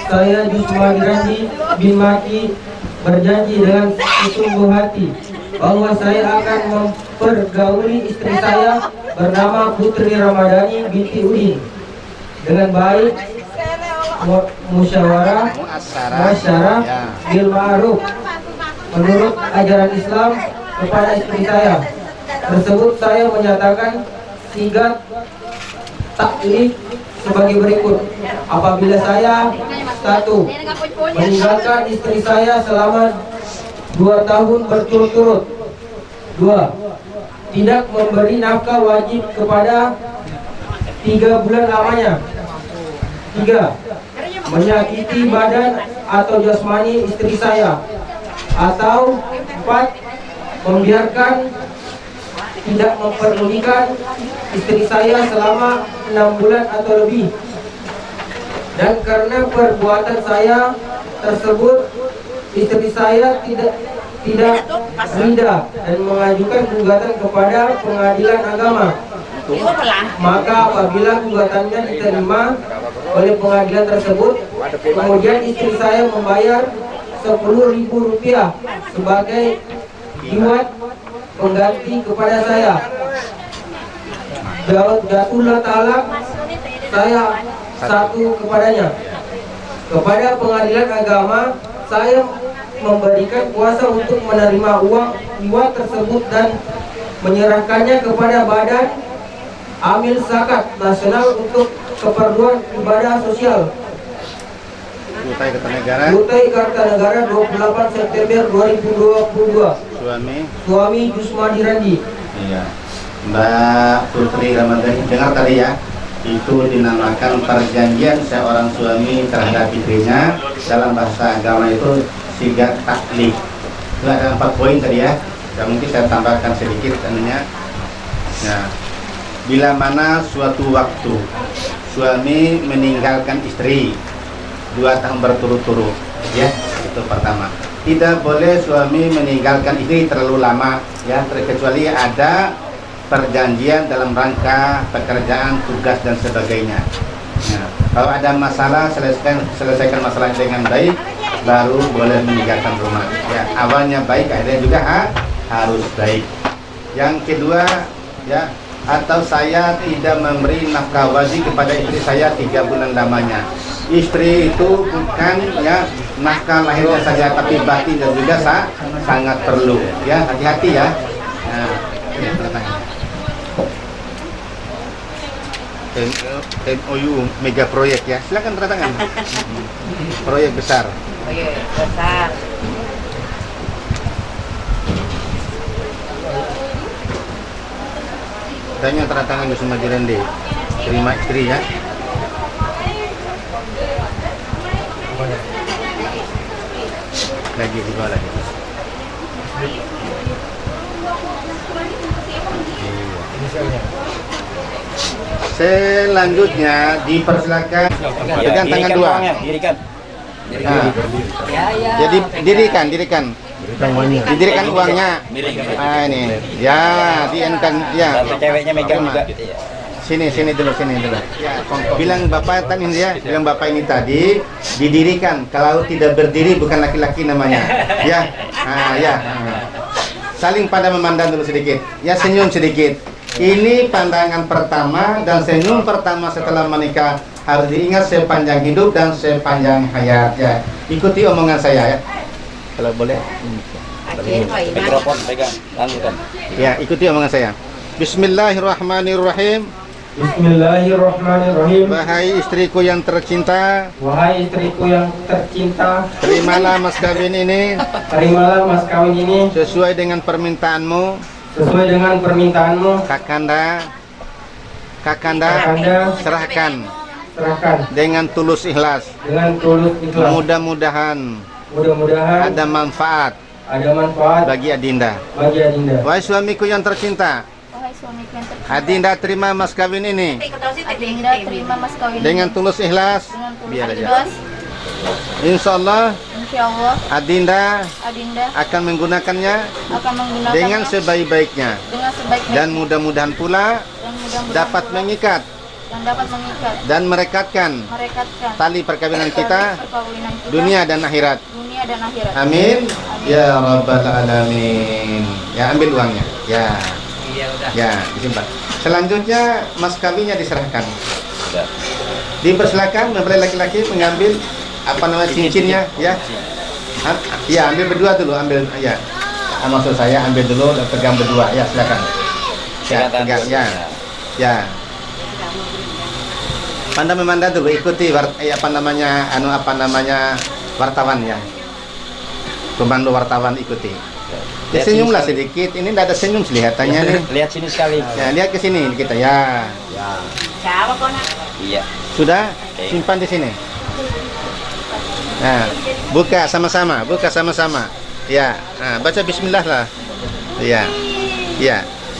saya Jusmadi Randi bin Maki berjanji dengan sesungguh hati bahwa saya akan mempergauli istri saya bernama Putri Ramadhani binti Udin dengan baik, musyawarah, bil ma'ruf menurut ajaran Islam kepada istri saya. Tersebut saya menyatakan sigat taklif sebagai berikut. Apabila saya 1. meninggalkan istri saya selama 2 tahun berturut-turut. 2. tidak memberi nafkah wajib kepada 3 bulan lamanya. 3. menyakiti badan atau jasmani istri saya. Atau 4. membiarkan tidak memperdulikan istri saya selama 6 bulan atau lebih. Dan karena perbuatan saya tersebut, istri saya tidak ridha dan mengajukan gugatan kepada pengadilan agama maka apabila gugatannya diterima oleh pengadilan tersebut, kemudian istri saya membayar Rp10.000 sebagai iwat pengganti kepada saya. Jatuhlah talak saya satu kepadanya. Kepada pengadilan agama, saya memberikan kuasa untuk menerima uang iwat tersebut dan menyerahkannya kepada Badan Amil Zakat Nasional untuk keperluan ibadah sosial. Kutai Kartanegara. Kutai Kartanegara 28 September 2022. Suami Jusmadi Randi. Iya. Mbak Putri Ramadhani, dengar tadi ya, itu dinamakan perjanjian seorang suami terhadap istrinya. Dalam bahasa agama itu sigat taklif. Itu ada 4 poin tadi ya. Dan mungkin saya tambahkan sedikit anunya. Nah, bila mana suatu waktu suami meninggalkan istri 2 tahun berturut-turut, ya, itu pertama. Tidak boleh suami meninggalkan istri terlalu lama, ya, terkecuali ada perjanjian dalam rangka pekerjaan, tugas dan sebagainya. Nah, kalau ada masalah, selesaikan masalah dengan baik, baru boleh meninggalkan rumah. Ya, awalnya baik, akhirnya juga harus baik. Yang kedua, ya, atau saya tidak memberi nafkah wajib kepada istri saya 3 bulan lamanya. Istri itu bukan ya nafkah lahirnya saja, tapi batin dan juga sangat perlu. Ya, hati-hati ya. Nah, ini MOU mega proyek ya. Silakan tanda tangan. Proyek besar. Proyek besar. Tanya tanda tangan Yusuf Majirandi. Terima istri ya. Lagi di bawah lagi. Selanjutnya dipersilakan dengan tangan dua. Nah, jadi dirikan uangnya. Ah, ini. Ya, dienkan ya. Ceweknya megang juga. Sini dulu. Ya, bilang bapak tadi ya, bilang bapak ini tadi didirikan. Kalau tidak berdiri bukan laki-laki namanya. Ya, ya. Saling pada memandang dulu sedikit. Ya, senyum sedikit. Ini pandangan pertama dan senyum pertama setelah menikah harus diingat sepanjang hidup dan sepanjang hayat ya. Ikuti omongan saya ya. Kalau boleh. Mikrofon pegang, langsung. Ya, ikuti omongan saya. Bismillahirrahmanirrahim. Bismillahirrahmanirrahim. Wahai istriku yang tercinta, terimalah mas kawin ini sesuai dengan permintaanmu. Kakanda serahkan dengan tulus ikhlas. Mudah-mudahan ada manfaat bagi Adinda. Wahai suamiku yang tercinta, Adinda terima mas kawin ini dengan tulus ikhlas. Biar aja. Insya Allah Adinda akan menggunakannya dengan sebaik-baiknya dan mudah-mudahan pula dapat mengikat dan merekatkan tali perkawinan kita dunia dan akhirat. Amin ya rabbal alamin. Ya, ambil uangnya. Ya, disimpan. Selanjutnya mas kawinnya diserahkan. Dipersilakan mempelai laki-laki mengambil cincinnya ya. Ya, ambil berdua dulu, ambil ya. Maksud saya ambil dulu dan pegang berdua ya, silakan. Ya, pegang ya. Ya. Anda memandang dulu, ikuti wartawan ya. Komando wartawan ikuti. Ya, senyumlah sedikit. Ini tidak ada senyum kelihatannya nih. Lihat sini sekali. Ya, lihat ke sini kita ya. Siapa kok nak? Iya. Sudah? Simpan di sini. Nah, buka sama-sama. Ya, baca bismillah lah. Ya.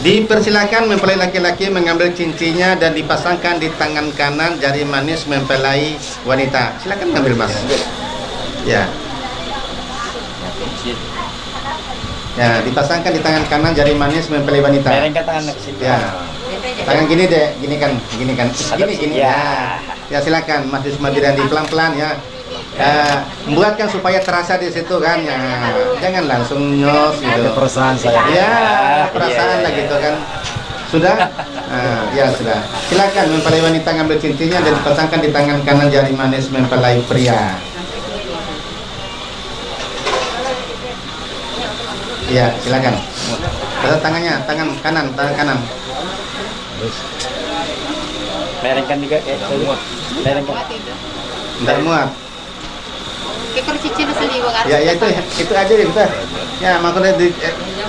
Dipersilakan mempelai laki-laki mengambil cincinnya dan dipasangkan di tangan kanan jari manis mempelai wanita. Silakan ambil mas. Ya. Ya, dipasangkan di tangan kanan jari manis mempelai wanita. Merengkan tangan ke situ. Ya. Tangan gini deh, gini kan. Gini. Ya silakan Mas Yusmadiriandi pelan-pelan ya. Buatkan supaya terasa di situ kan ya. Jangan langsung nyos gitu. Ada perasaan saya. Ya, perasaan lah gitu kan. Sudah? Ya sudah. Silakan mempelai wanita ngambil cincinnya dan dipasangkan di tangan kanan jari manis mempelai pria. Iya, silakan. Pasang tangannya, tangan kanan. Merengkan juga kayak merengkan. Bentar muat. Kekor cici na saliwa ka. Ya itu aja ya kita. Ya makanya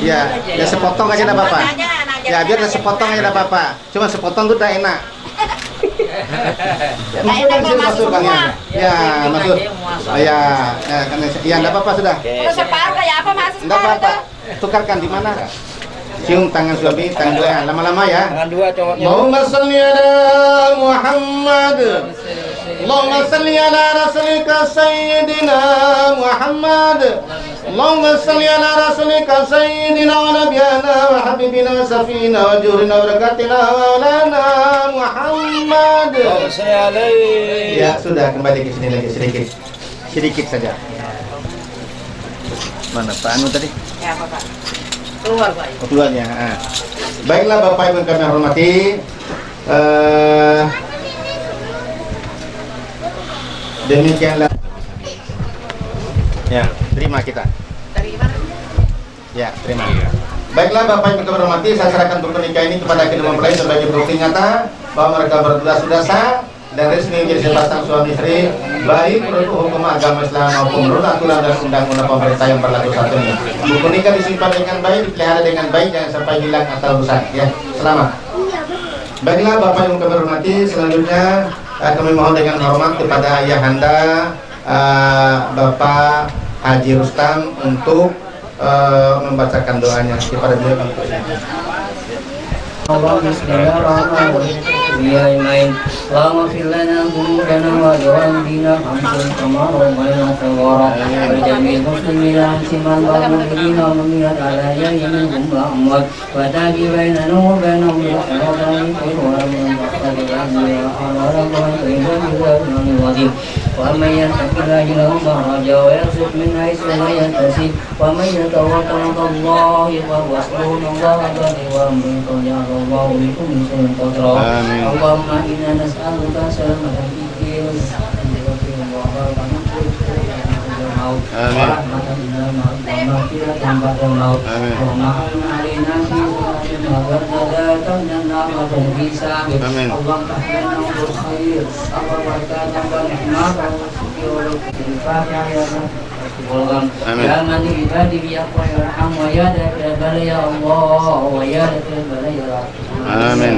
ya sepotong aja dah Bapak. Ya biar sepotong aja dah Bapak. Cuma sepotong tuh udah enak. Ya, masuk Bang ya. Ya, masuk. Ya enggak apa-apa sudah. Kalau separuh kayak apa masih Enggak apa-apa. Tukarkan di mana? Cium tangan suami, tangan dua. Lama-lama ya. Tangan dua cowoknya. Allahumma shalli ala Muhammad. Allahumma shalli ala rasulika sayyidina Muhammad. Allahumma shalli ala rasulika sayyidina wa nabiyana wa habibina wa safina wa jurina wa barakatina wa maulana Muhammad. Ya sudah, kembali ke sini lagi sedikit saja. Mana Pak Anu tadi? Ya apa Pak? Keluar Pak. Keluarnya. Baiklah Bapak Ibu yang kami hormati. Demikianlah. Ya, terima kita. Dari mana? Ya, terima. Baiklah Bapak Ibu yang kami hormati, saya serahkan buku nikah ini kepada kedua mempelai sebagai bukti nyata bahwa mereka berdua sudah sah dan resmi menjadi sepasang suami istri baik menurut hukum agama Islam maupun menurut aturan dan undang-undang pemerintah yang berlaku saat ini. Buku nikah disimpan dengan baik, dipelihara dengan baik, jangan sampai hilang atau rusak. Ya, selamat. Baiklah Bapak yang kami hormati, selanjutnya kami mohon dengan hormat kepada ayahanda Bapak Haji Rustam untuk membacakan doanya kepada beliau. Allah bismillahirrahmanirrahim. Ya imain Allahumma fir lana dhunubana wa liwalidina hamdan kama rabbayana saghara wa jami'il muslimina siman wa mu'minina wa mu'minat ala yaminihim wa amwat wa tabi bainana wa bainahum bil khairin wa min ba'di ya Allah wa ومن يتق الله له مخرجا ويرزق من حيث لا يحتسب ومن يتوكل على الله فهو حسبه الله بالغ أمره قد جعل الله لكل شيء قدرا اللهم إنا نسألك سلامة الدين ورحمة الموت ومغفرة بعد الموت ومحن علينا في صلاتنا والنداة من النار والحساب اللهم احفظنا بالخير وبركاته ونعمة الفاتحة يا يا من عباده يقوى يرحم ويا ذا البلاء يا الله ويا ذا البلاء يا آمين.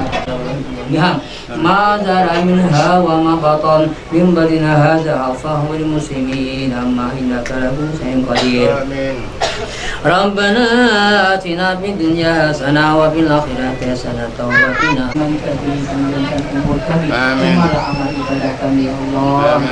ما زرع منها وما بطن من بدنا هذا فهو المسلمين أما إنك له شيء قدير. ربنا آتنا في الدنيا حسنة وفي الآخرة حسنة وقنا من كثير من الأمور kami amal ibadah kami ya Allah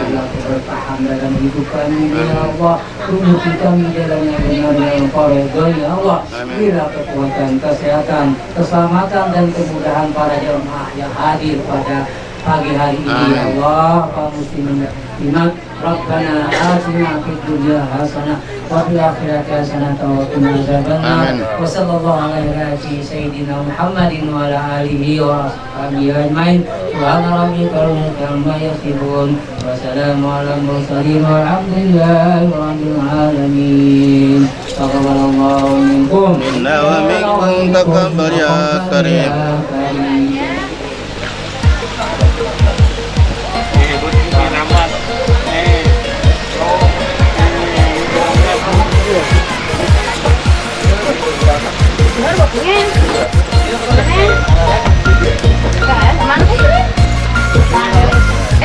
bertahan dalam hidup kami ya Allah tunjuki kami jalan yang benar yang Engkau ridhoi ya Allah bila kekuatan kesehatan keselamatan dan kemudahan para jemaah yang hadir pada pagi hari ini ya Allah kaum muslimin iman Rabbana atina fid dunya hasanah wa fil akhirati hasanah wa qina adzabannar wa sallallahu ala sayyidina Muhammadin wa ala alihi wa ashabihi ajmain subhana rabbika rabbil izzati amma yasifun wa salamun ala mursalin walhamdulillahi rabbil alamin taqabbalallahu minkum Inna wa minkum taqabbal ya karim.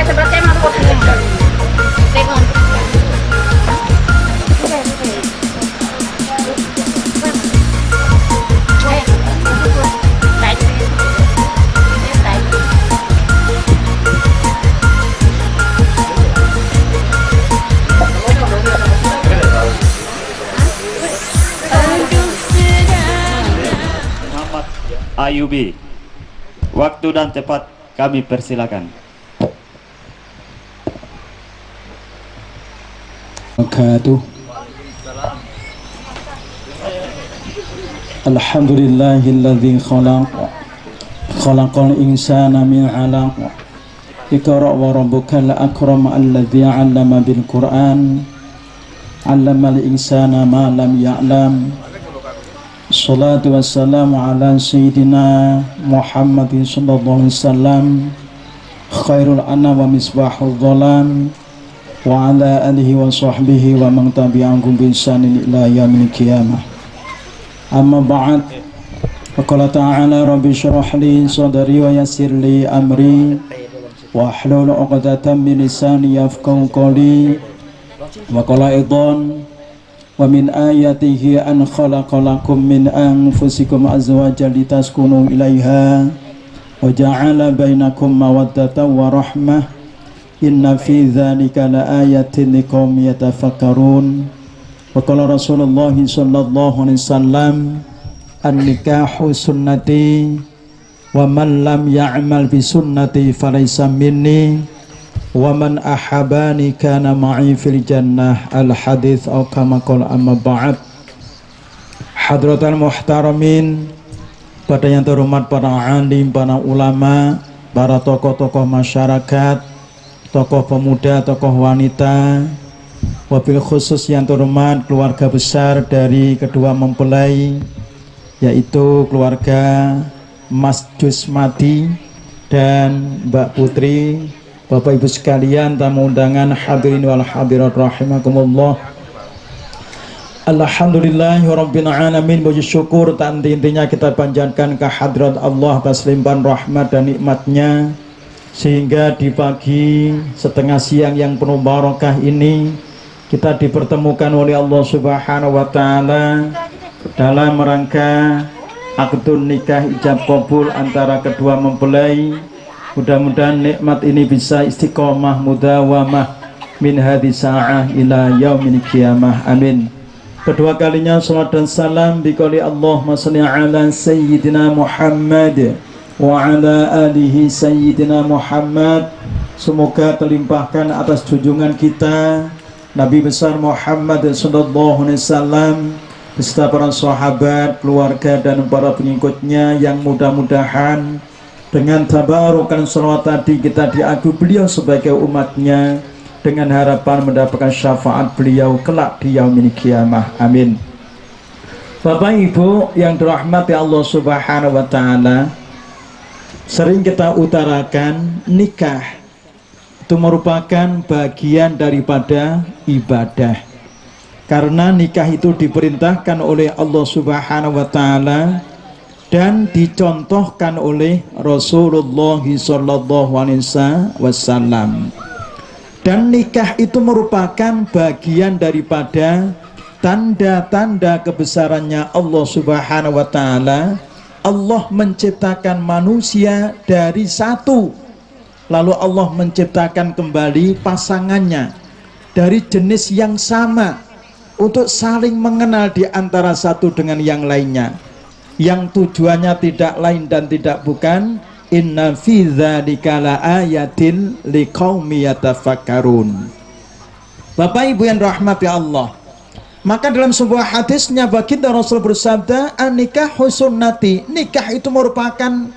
Sebelah saya masuk tengok. Ayubi Waktu dan tempat kami persilakan. Wabarakatuh. Alhamdulillahilladzi khalaqal insana min 'alaq. Iqra wa rabbukal akram alladzi 'allama bil Qur'an 'allamal insana ma lam ya'lam. Salatu wassalamu ala sayyidina Muhammadin sallallahu alaihi wasallam khairul anam wa misbahul dhalam wa ala alihi wa sahbihi wa man tabi'ahum bi ihsanin ila yaumil qiyamah. Amma ba'd. Qala ta'ala rabbi shrah li sadri wa yassir li amri wa hlul 'uqdatam min lisani yafqahu qawli. Wa qala idan wa min ayatihi an khalaqalakum min anfusikum azwajan litaskunu ilaiha wa ja'ala bainakum mawaddatan wa rahmah. Inna fi dzalika laayatin liqaumin yatafakkarun. Wa qala Rasulullah sallallahu alaihi wasallam an-nikahu sunnati wa man lam ya'mal bi sunnati falaysa minni wa man ahabani kana ma'i fil jannah. Al hadits atau kama qala. Amma ba'd. Hadratal muhtaramin, pada yang terhormat para alim, para ulama, para tokoh-tokoh masyarakat, tokoh pemuda, tokoh wanita, wabil khusus yang terhormat keluarga besar dari kedua mempelai, yaitu keluarga Mas Jusmadi dan Mbak Putri. Bapak Ibu sekalian, tamu undangan, hadirin wal hadirat rahimakumullah. Alhamdulillahirabbil alamin. Puji syukur tak henti-hentinya kita panjatkan kehadirat Allah atas limpahan rahmat dan nikmatnya, sehingga di pagi setengah siang yang penuh barakah ini kita dipertemukan oleh Allah Subhanahu wa taala dalam rangka akdun nikah ijab qabul antara kedua mempelai. Mudah-mudahan nikmat ini bisa istiqomah mudawamah min hadis sa'ah ila yaumil qiyamah. Amin. Kedua kalinya salat dan salam biqouli Allahumma shalli ala sayyidina Muhammad wa ala alihi sayyidina Muhammad. Semoga terlimpahkan atas junjungan kita Nabi besar Muhammad sallallahu alaihi wasallam beserta para sahabat, keluarga dan para pengikutnya, yang mudah-mudahan dengan tabarukan salawat tadi kita diaku beliau sebagai umatnya dengan harapan mendapatkan syafaat beliau kelak di yaumil qiyamah. Amin. Bapak Ibu yang dirahmati Allah Subhanahu wa taala, sering kita utarakan nikah itu merupakan bagian daripada ibadah, karena nikah itu diperintahkan oleh Allah Subhanahu wa taala dan dicontohkan oleh Rasulullah sallallahu alaihi wasallam. Dan nikah itu merupakan bagian daripada tanda-tanda kebesarannya Allah Subhanahu wa taala. Allah menciptakan manusia dari satu, lalu Allah menciptakan kembali pasangannya dari jenis yang sama untuk saling mengenal di antara satu dengan yang lainnya, yang tujuannya tidak lain dan tidak bukan inna fi dzalika laayatin liqaumi yatafakkarun. Bapak Ibu yang rahmati Allah, maka dalam sebuah hadisnya baginda Rasul bersabda, an-nikahu sunnati, nikah itu merupakan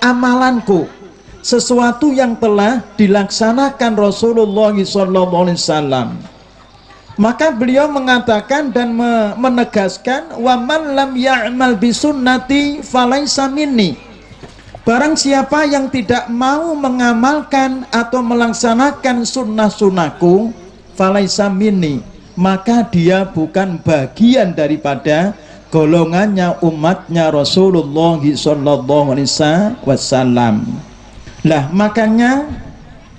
amalanku, sesuatu yang telah dilaksanakan Rasulullah SAW. Maka beliau mengatakan dan menegaskan, wa man lam ya'mal bisunnati falaysa minni. Barang siapa yang tidak mau mengamalkan atau melaksanakan sunnah-sunnahku, falaysa minni, maka dia bukan bagian daripada golongannya, umatnya Rasulullah SAW. Lah makanya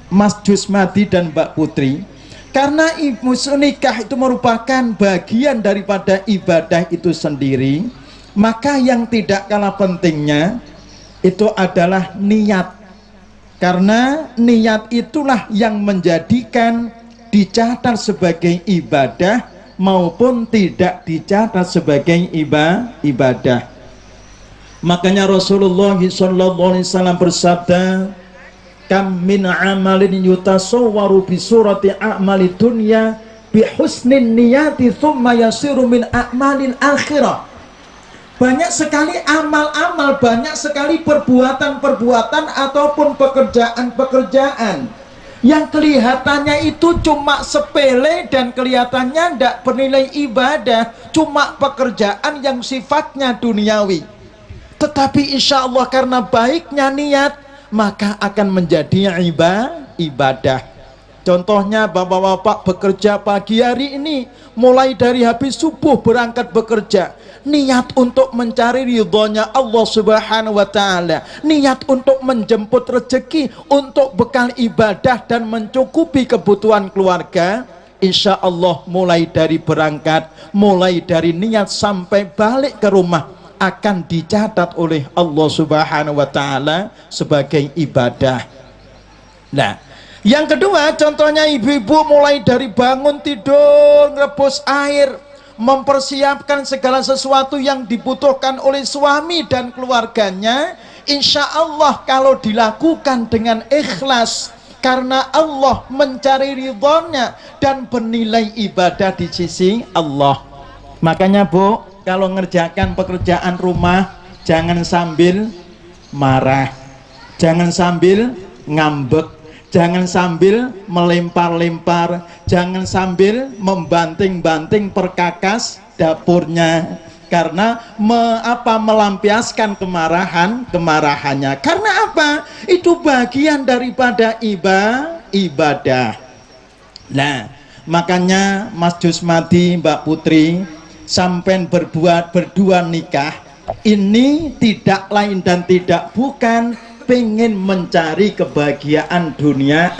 Mas Jusmadi dan Mbak Putri, karena ibu nikah itu merupakan bagian daripada ibadah itu sendiri, maka yang tidak kalah pentingnya itu adalah niat. Karena niat itulah yang menjadikan dicatat sebagai ibadah maupun tidak dicatat sebagai ibadah. Makanya Rasulullah SAW bersabda, kam min amalin yutasawwaru bi surati a'mali dunya bi husnin niyati thumma yasiru min a'malil akhirah. Banyak sekali amal-amal, banyak sekali perbuatan-perbuatan ataupun pekerjaan-pekerjaan yang kelihatannya itu cuma sepele dan kelihatannya tidak bernilai ibadah, cuma pekerjaan yang sifatnya duniawi. Tetapi insya Allah karena baiknya niat, maka akan menjadi ibadah. Contohnya bapak-bapak bekerja pagi hari ini, mulai dari habis subuh berangkat bekerja, niat untuk mencari ridhonya Allah Subhanahu wa Ta'ala, niat untuk menjemput rezeki, untuk bekal ibadah dan mencukupi kebutuhan keluarga. Insya Allah mulai dari berangkat, mulai dari niat sampai balik ke rumah akan dicatat oleh Allah Subhanahu wa Ta'ala sebagai ibadah. Nah, yang kedua, contohnya ibu-ibu mulai dari bangun tidur, rebus air, mempersiapkan segala sesuatu yang dibutuhkan oleh suami dan keluarganya. Insya Allah kalau dilakukan dengan ikhlas karena Allah, mencari ridhonya dan bernilai ibadah di sisi Allah. Makanya Bu, kalau ngerjakan pekerjaan rumah jangan sambil marah, jangan sambil ngambek, jangan sambil melempar-lempar, jangan sambil membanting-banting perkakas dapurnya, karena melampiaskan kemarahannya. Karena apa? Itu bagian daripada ibadah. Nah, makanya Mas Jusmadi, Mbak Putri, sampai berdua nikah ini tidak lain dan tidak bukan pengen mencari kebahagiaan dunia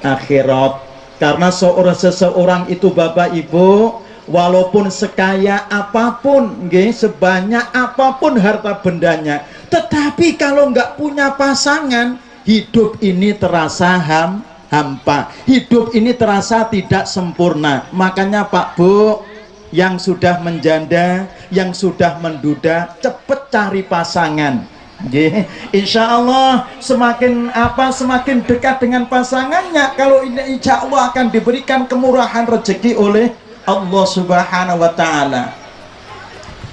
akhirat. Karena seseorang itu Bapak Ibu, walaupun sekaya apapun, sebanyak apapun harta bendanya, tetapi kalau nggak punya pasangan, hidup ini terasa hampa, hidup ini terasa tidak sempurna. Makanya Pak Bu, yang sudah menjanda, yang sudah menduda, cepet cari pasangan. Insya Allah semakin dekat dengan pasangannya, kalau ini insya Allah akan diberikan kemurahan rezeki oleh Allah Subhanahu wa Ta'ala.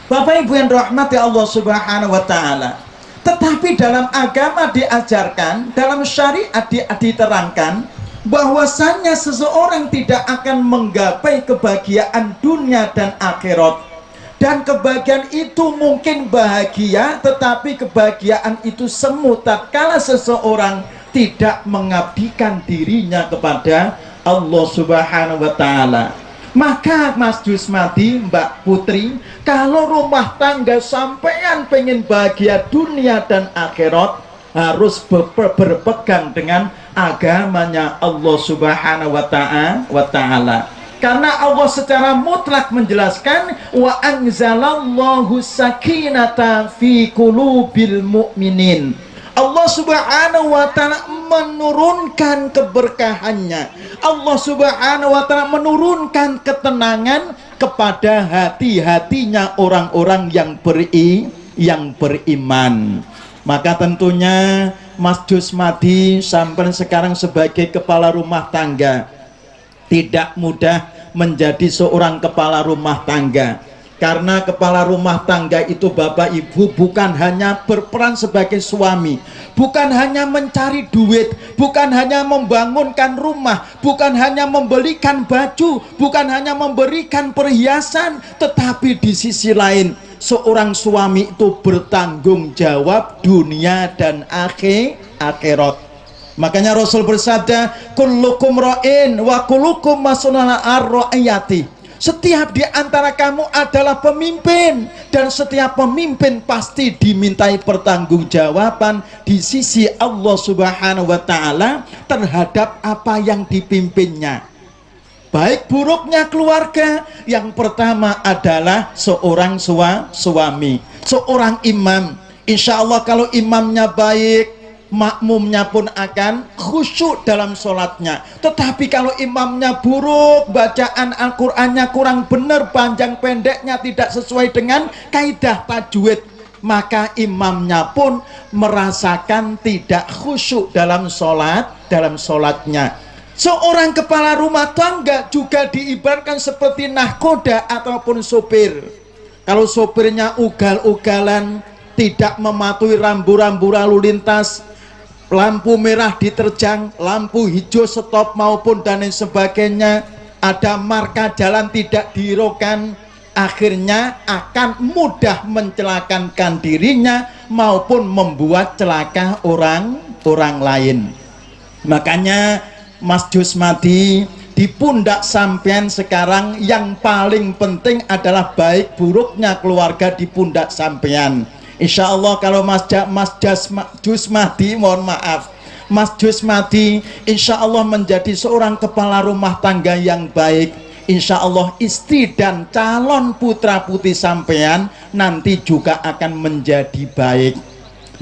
Bapak Ibu yang dirahmati Allah Subhanahu wa Ta'ala, tetapi dalam agama diajarkan, dalam syariat diterangkan bahwasannya seseorang tidak akan menggapai kebahagiaan dunia dan akhirat. Dan kebahagiaan itu mungkin bahagia, tetapi kebahagiaan itu semu tatkala seseorang tidak mengabdikan dirinya kepada Allah Subhanahu wa Ta'ala. Maka Mas Jusmadi, Mbak Putri, kalau rumah tangga sampean pengen bahagia dunia dan akhirat, harus berpegang dengan agamanya Allah Subhanahu wa Ta'ala. Karena Allah secara mutlak menjelaskan, wa anzalallahu sakinata fi qulubil mu'minin. Allah Subhanahu wa Ta'ala menurunkan keberkahannya. Allah Subhanahu wa Ta'ala menurunkan ketenangan kepada hati-hatinya orang-orang yang beriman. Maka tentunya Mas Jusmadi sampai sekarang sebagai kepala rumah tangga tidak mudah menjadi seorang kepala rumah tangga. Karena kepala rumah tangga itu Bapak Ibu bukan hanya berperan sebagai suami, bukan hanya mencari duit, bukan hanya membangunkan rumah, bukan hanya membelikan baju, bukan hanya memberikan perhiasan, tetapi di sisi lain seorang suami itu bertanggung jawab dunia dan akhirat. Makanya Rasul bersabda, kullukum ra'in wa kullukum mas'ulun ar-ra'iyati. Setiap di antara kamu adalah pemimpin, dan setiap pemimpin pasti dimintai pertanggungjawaban di sisi Allah Subhanahu wa Ta'ala terhadap apa yang dipimpinnya. Baik buruknya keluarga, yang pertama adalah seorang suami, seorang imam. Insya Allah kalau imamnya baik, makmumnya pun akan khusyuk dalam sholatnya. Tetapi kalau imamnya buruk, bacaan Al-Qur'annya kurang benar, panjang pendeknya tidak sesuai dengan kaidah tajwid, maka imamnya pun merasakan tidak khusyuk dalam sholatnya. Seorang kepala rumah tangga juga diibaratkan seperti nahkoda ataupun sopir. Kalau sopirnya ugal-ugalan, tidak mematuhi rambu-rambu lalu lintas, lampu merah diterjang, lampu hijau stop maupun dan lain sebagainya, ada marka jalan tidak dihiraukan, akhirnya akan mudah mencelakakan dirinya maupun membuat celaka orang lain. Makanya Mas Jusmadi, di pundak sampean sekarang yang paling penting adalah baik buruknya keluarga di pundak sampean. Insya Allah kalau Mas Jusmadi, mohon maaf, Mas Jusmadi insya Allah menjadi seorang kepala rumah tangga yang baik, insya Allah istri dan calon putra putri sampean nanti juga akan menjadi baik.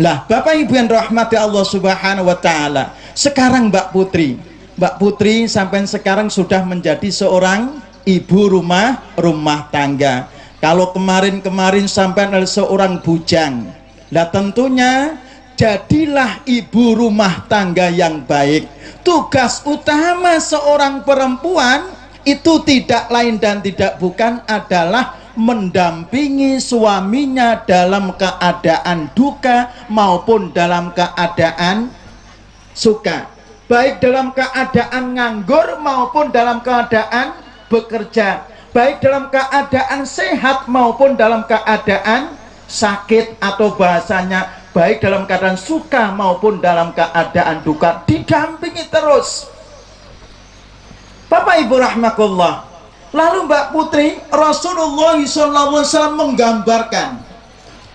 Lah Bapak Ibu yang rahmati Allah Subhanahu wa Ta'ala, sekarang Mbak Putri sampean sekarang sudah menjadi seorang ibu rumah tangga. Kalau kemarin sampai adalah seorang bujang, nah tentunya jadilah ibu rumah tangga yang baik. Tugas utama seorang perempuan itu tidak lain dan tidak bukan adalah mendampingi suaminya dalam keadaan duka maupun dalam keadaan suka, baik dalam keadaan nganggur maupun dalam keadaan bekerja, baik dalam keadaan sehat maupun dalam keadaan sakit, atau bahasanya baik dalam keadaan suka maupun dalam keadaan duka, didampingi terus. Bapak Ibu rahmatullah. Lalu Mbak Putri, Rasulullah SAW menggambarkan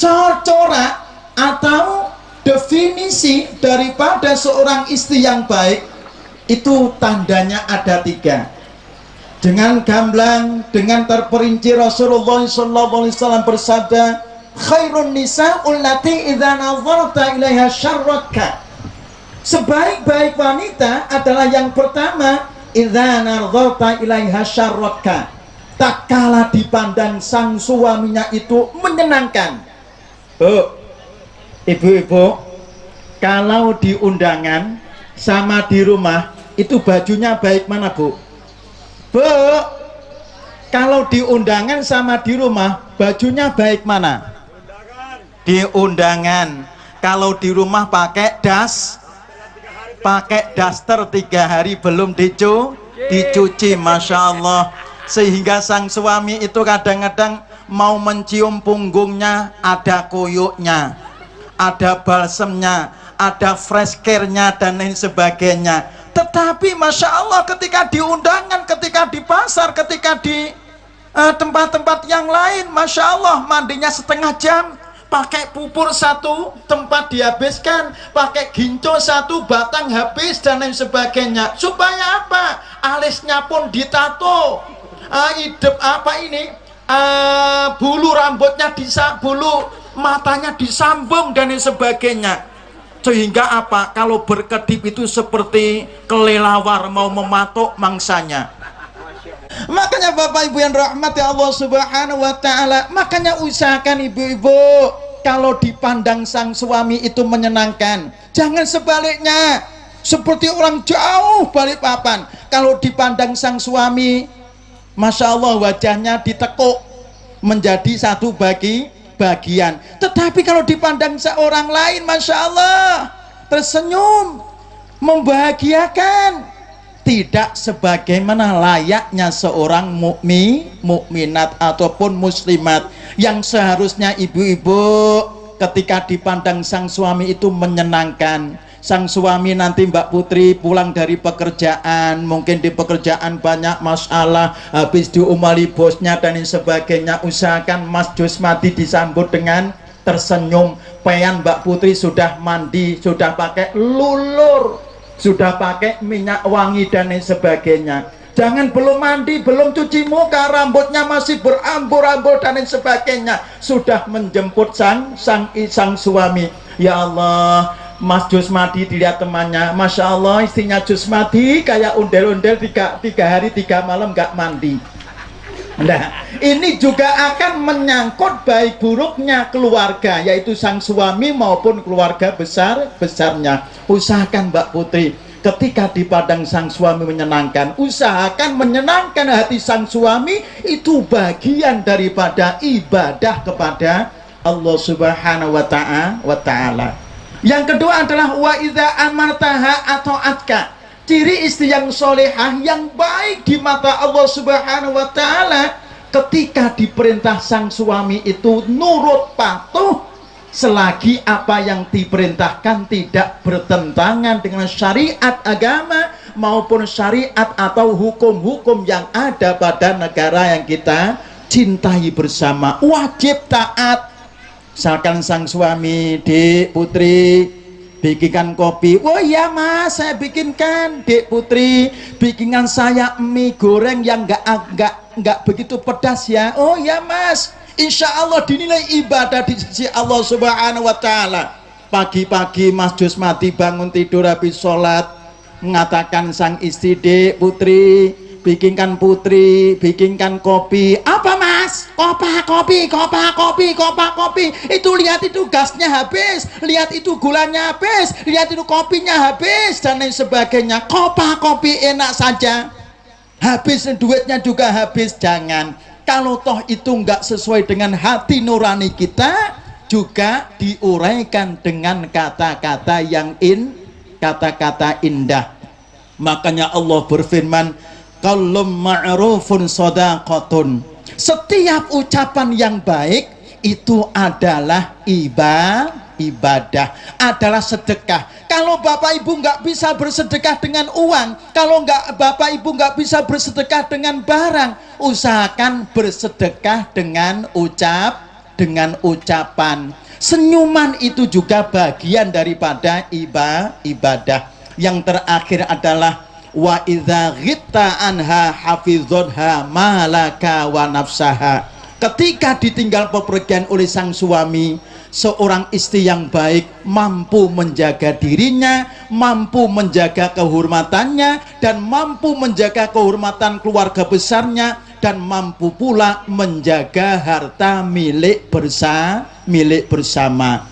corak atau definisi daripada seorang istri yang baik itu tandanya ada 3. Dengan gamblang, dengan terperinci Rasulullah SAW bersabda, khairun nisa'ul lati idza nazarta ilaiha syarratka. Sebaik-baik wanita adalah yang pertama, idza nazarta ilaiha syarratka, tak kala dipandang sang suaminya itu menyenangkan. Ibu-ibu, kalau di undangan sama di rumah itu bajunya baik mana, Bu? Bu, kalau di undangan sama di rumah bajunya baik mana? Di undangan. Kalau di rumah pakai daster 3 hari belum dicuci, masya Allah. Sehingga sang suami itu kadang-kadang mau mencium punggungnya ada koyoknya, ada balsemnya, ada fresh care-nya dan lain sebagainya. Tetapi masya Allah ketika di undangan, ketika di pasar, ketika di tempat-tempat yang lain, masya Allah mandinya setengah jam, pakai pupur 1 tempat dihabiskan, pakai ginco 1 batang habis dan lain sebagainya. Supaya apa? Alisnya pun ditato, bulu rambutnya bulu matanya disambung dan lain sebagainya. Sehingga apa? Kalau berkedip itu seperti kelelawar mau mematok mangsanya. Makanya Bapak Ibu yang rahmati Allah Subhanahu wa Ta'ala, makanya usahakan ibu-ibu kalau dipandang sang suami itu menyenangkan, jangan sebaliknya seperti orang jauh Balikpapan. Kalau dipandang sang suami, masya Allah wajahnya ditekuk menjadi satu bagian. Tetapi kalau dipandang seorang lain, masya Allah tersenyum, membahagiakan, tidak sebagaimana layaknya seorang mukminat ataupun muslimat yang seharusnya ibu-ibu ketika dipandang sang suami itu menyenangkan. Sang suami nanti Mbak Putri pulang dari pekerjaan, mungkin di pekerjaan banyak masalah, habis diumali bosnya dan sebagainya, usahakan Mas Jusmadi disambut dengan tersenyum. Pean Mbak Putri sudah mandi, sudah pakai lulur, sudah pakai minyak wangi dan sebagainya. Jangan belum mandi, belum cuci muka, rambutnya masih berambur-ambur dan sebagainya, sudah menjemput sang suami. Ya Allah, Mas Jusmadi dilihat temannya, masya Allah istrinya Jusmadi kayak ondel-ondel 3 hari 3 malam gak mandi. Nah, ini juga akan menyangkut baik buruknya keluarga, yaitu sang suami maupun keluarga besarnya. Usahakan Mbak Putri, ketika di padang sang suami menyenangkan, usahakan menyenangkan hati sang suami. Itu bagian daripada ibadah kepada Allah Subhanahu wa Ta'ala. Yang kedua adalah wa idza amartaha atau atka. Ciri istri yang solehah, yang baik di mata Allah Subhanahu wa Ta'ala, ketika diperintah sang suami itu nurut patuh, selagi apa yang diperintahkan tidak bertentangan dengan syariat agama maupun syariat atau hukum-hukum yang ada pada negara yang kita cintai bersama, wajib taat. Misalkan sang suami, Dek Putri, bikinkan kopi. Oh iya Mas, saya bikinkan. Dek Putri, bikinkan saya mie goreng yang enggak begitu pedas ya. Oh iya Mas, insya Allah dinilai ibadah di sisi Allah Subhanahu wa Ta'ala. Pagi-pagi Mas Jusmati bangun tidur habis sholat, mengatakan sang istri, Dek Putri, bikinkan Putri, bikinkan kopi. Apa Mas? Kopi. Itu lihat itu gasnya habis, lihat itu gulanya habis, lihat itu kopinya habis, dan lain sebagainya. Kopi enak saja, habis duitnya juga habis. Jangan. Kalau toh itu enggak sesuai dengan hati nurani kita, juga diuraikan dengan kata-kata yang kata-kata indah. Makanya Allah berfirman, qaulun ma'rufun shadaqatun. Setiap ucapan yang baik itu adalah ibadah, adalah sedekah. Kalau Bapak Ibu nggak bisa bersedekah dengan uang, kalau Bapak Ibu nggak bisa bersedekah dengan barang, usahakan bersedekah dengan ucapan. Senyuman itu juga bagian daripada ibadah. Yang terakhir adalah wa idza ghibta anha hafizatha malaka wa nafsaha. Ketika ditinggal bepergian oleh sang suami, seorang istri yang baik mampu menjaga dirinya, mampu menjaga kehormatannya, dan mampu menjaga kehormatan keluarga besarnya, dan mampu pula menjaga harta milik bersama.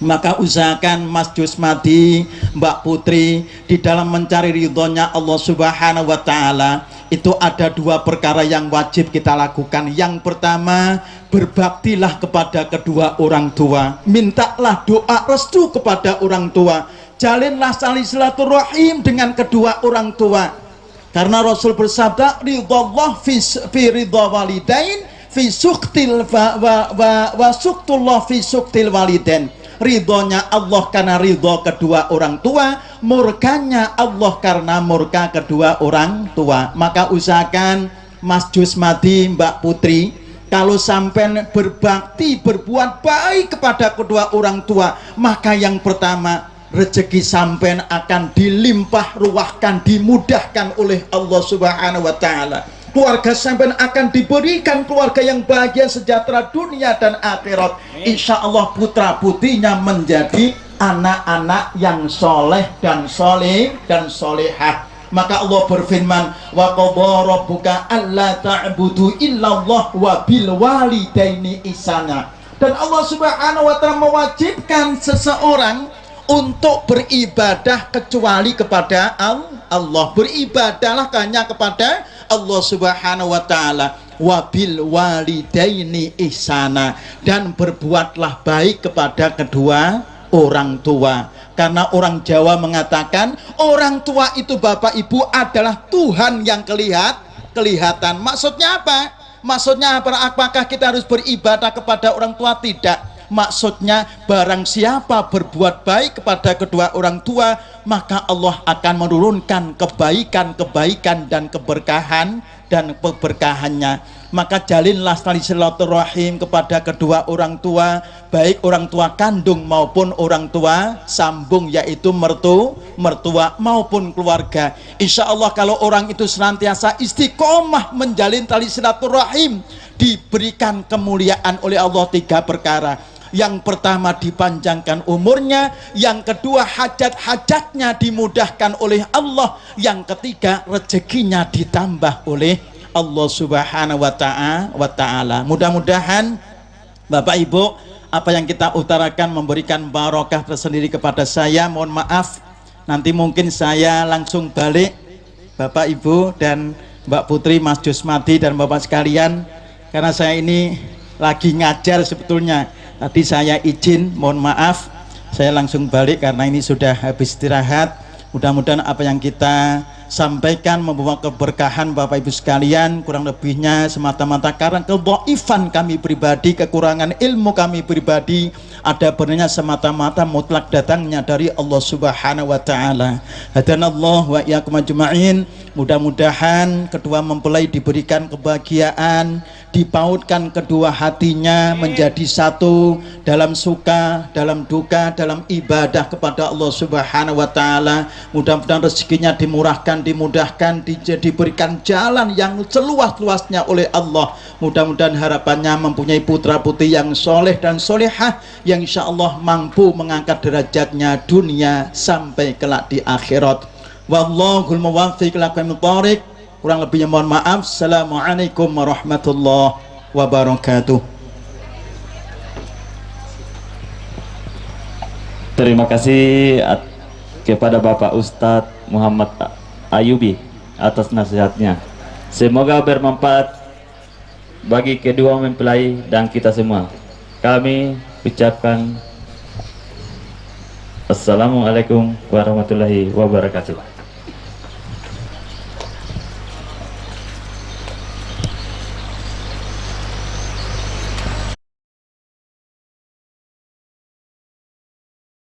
Maka usahakan Mas Jusmati, Mbak Putri, di dalam mencari ridhonya Allah Subhanahu wa Ta'ala, itu ada dua perkara yang wajib kita lakukan. Yang pertama, berbaktilah kepada kedua orang tua, mintalah doa restu kepada orang tua, jalinlah tali silaturahim dengan kedua orang tua. Karena Rasul bersabda, ridhallah fi ridha walidain fi suktil wa suktullah fi suktil walidain. Ridhonya Allah karena ridho kedua orang tua, murkanya Allah karena murka kedua orang tua. Maka usahakan Mas Jusmati, Mbak Putri, kalau sampai berbakti, berbuat baik kepada kedua orang tua, maka yang pertama, rezeki sampean akan dilimpah ruahkan, dimudahkan oleh Allah Subhanahu wa Ta'ala. Keluarga sampean akan diberikan keluarga yang bahagia, sejahtera dunia dan akhirat. Insya Allah putra putrinya menjadi anak-anak yang soleh dan solehah. Maka Allah berfirman, wa qadha rabbuka alla ta'budu illallah wa bil walidaini ihsana. Dan Allah Subhanahu wa Ta'ala mewajibkan seseorang untuk beribadah kecuali kepada Allah. Beribadahlah hanya kepada Allah Subhanahu wa Ta'ala. Wabil walidaini ihsana, dan berbuatlah baik kepada kedua orang tua. Karena orang Jawa mengatakan orang tua itu Bapak Ibu adalah Tuhan yang kelihatan. Maksudnya apa? Maksudnya apakah kita harus beribadah kepada orang tua? Tidak. Maksudnya barang siapa berbuat baik kepada kedua orang tua, maka Allah akan menurunkan kebaikan dan keberkahannya. Maka jalinlah tali silaturahim kepada kedua orang tua, baik orang tua kandung maupun orang tua sambung, yaitu mertua maupun keluarga. Insya Allah kalau orang itu senantiasa istiqomah menjalin tali silaturahim, diberikan kemuliaan oleh Allah 3 perkara. Yang pertama, dipanjangkan umurnya. Yang kedua, hajat-hajatnya dimudahkan oleh Allah. Yang ketiga, rezekinya ditambah oleh Allah Subhanahu wa Ta'ala. Mudah-mudahan Bapak Ibu, apa yang kita utarakan memberikan barokah tersendiri kepada saya. Mohon maaf, nanti mungkin saya langsung balik Bapak Ibu dan Mbak Putri, Mas Jusmadi dan Bapak sekalian, karena saya ini lagi ngajar sebetulnya. Tadi saya izin, mohon maaf, saya langsung balik karena ini sudah habis istirahat. Mudah-mudahan apa yang kita sampaikan membawa keberkahan Bapak Ibu sekalian. Kurang lebihnya semata-mata karena kedhaifan kami pribadi, kekurangan ilmu kami pribadi, ada benarnya semata-mata mutlak datangnya dari Allah Subhanahu wa Ta'ala. Hadanallah wa iyyakum ajma'in. Mudah-mudahan kedua mempelai diberikan kebahagiaan, dipautkan kedua hatinya menjadi satu dalam suka, dalam duka, dalam ibadah kepada Allah Subhanahu wa Ta'ala. Mudah-mudahan rezekinya dimurahkan, dimudahkan, diberikan jalan yang seluas-luasnya oleh Allah. Mudah-mudahan harapannya mempunyai putra-putri yang soleh dan solehah, yang insya Allah mampu mengangkat derajatnya dunia sampai kelak di akhirat. Wallahul muwaffiq ila aqwamit thoriq. Kurang lebihnya mohon maaf. Assalamualaikum warahmatullahi wabarakatuh. Terima kasih kepada Bapak Ustadz Muhammad Ayubi atas nasihatnya. Semoga bermanfaat bagi kedua mempelai dan kita semua. Kami ucapkan Assalamualaikum warahmatullahi wabarakatuh.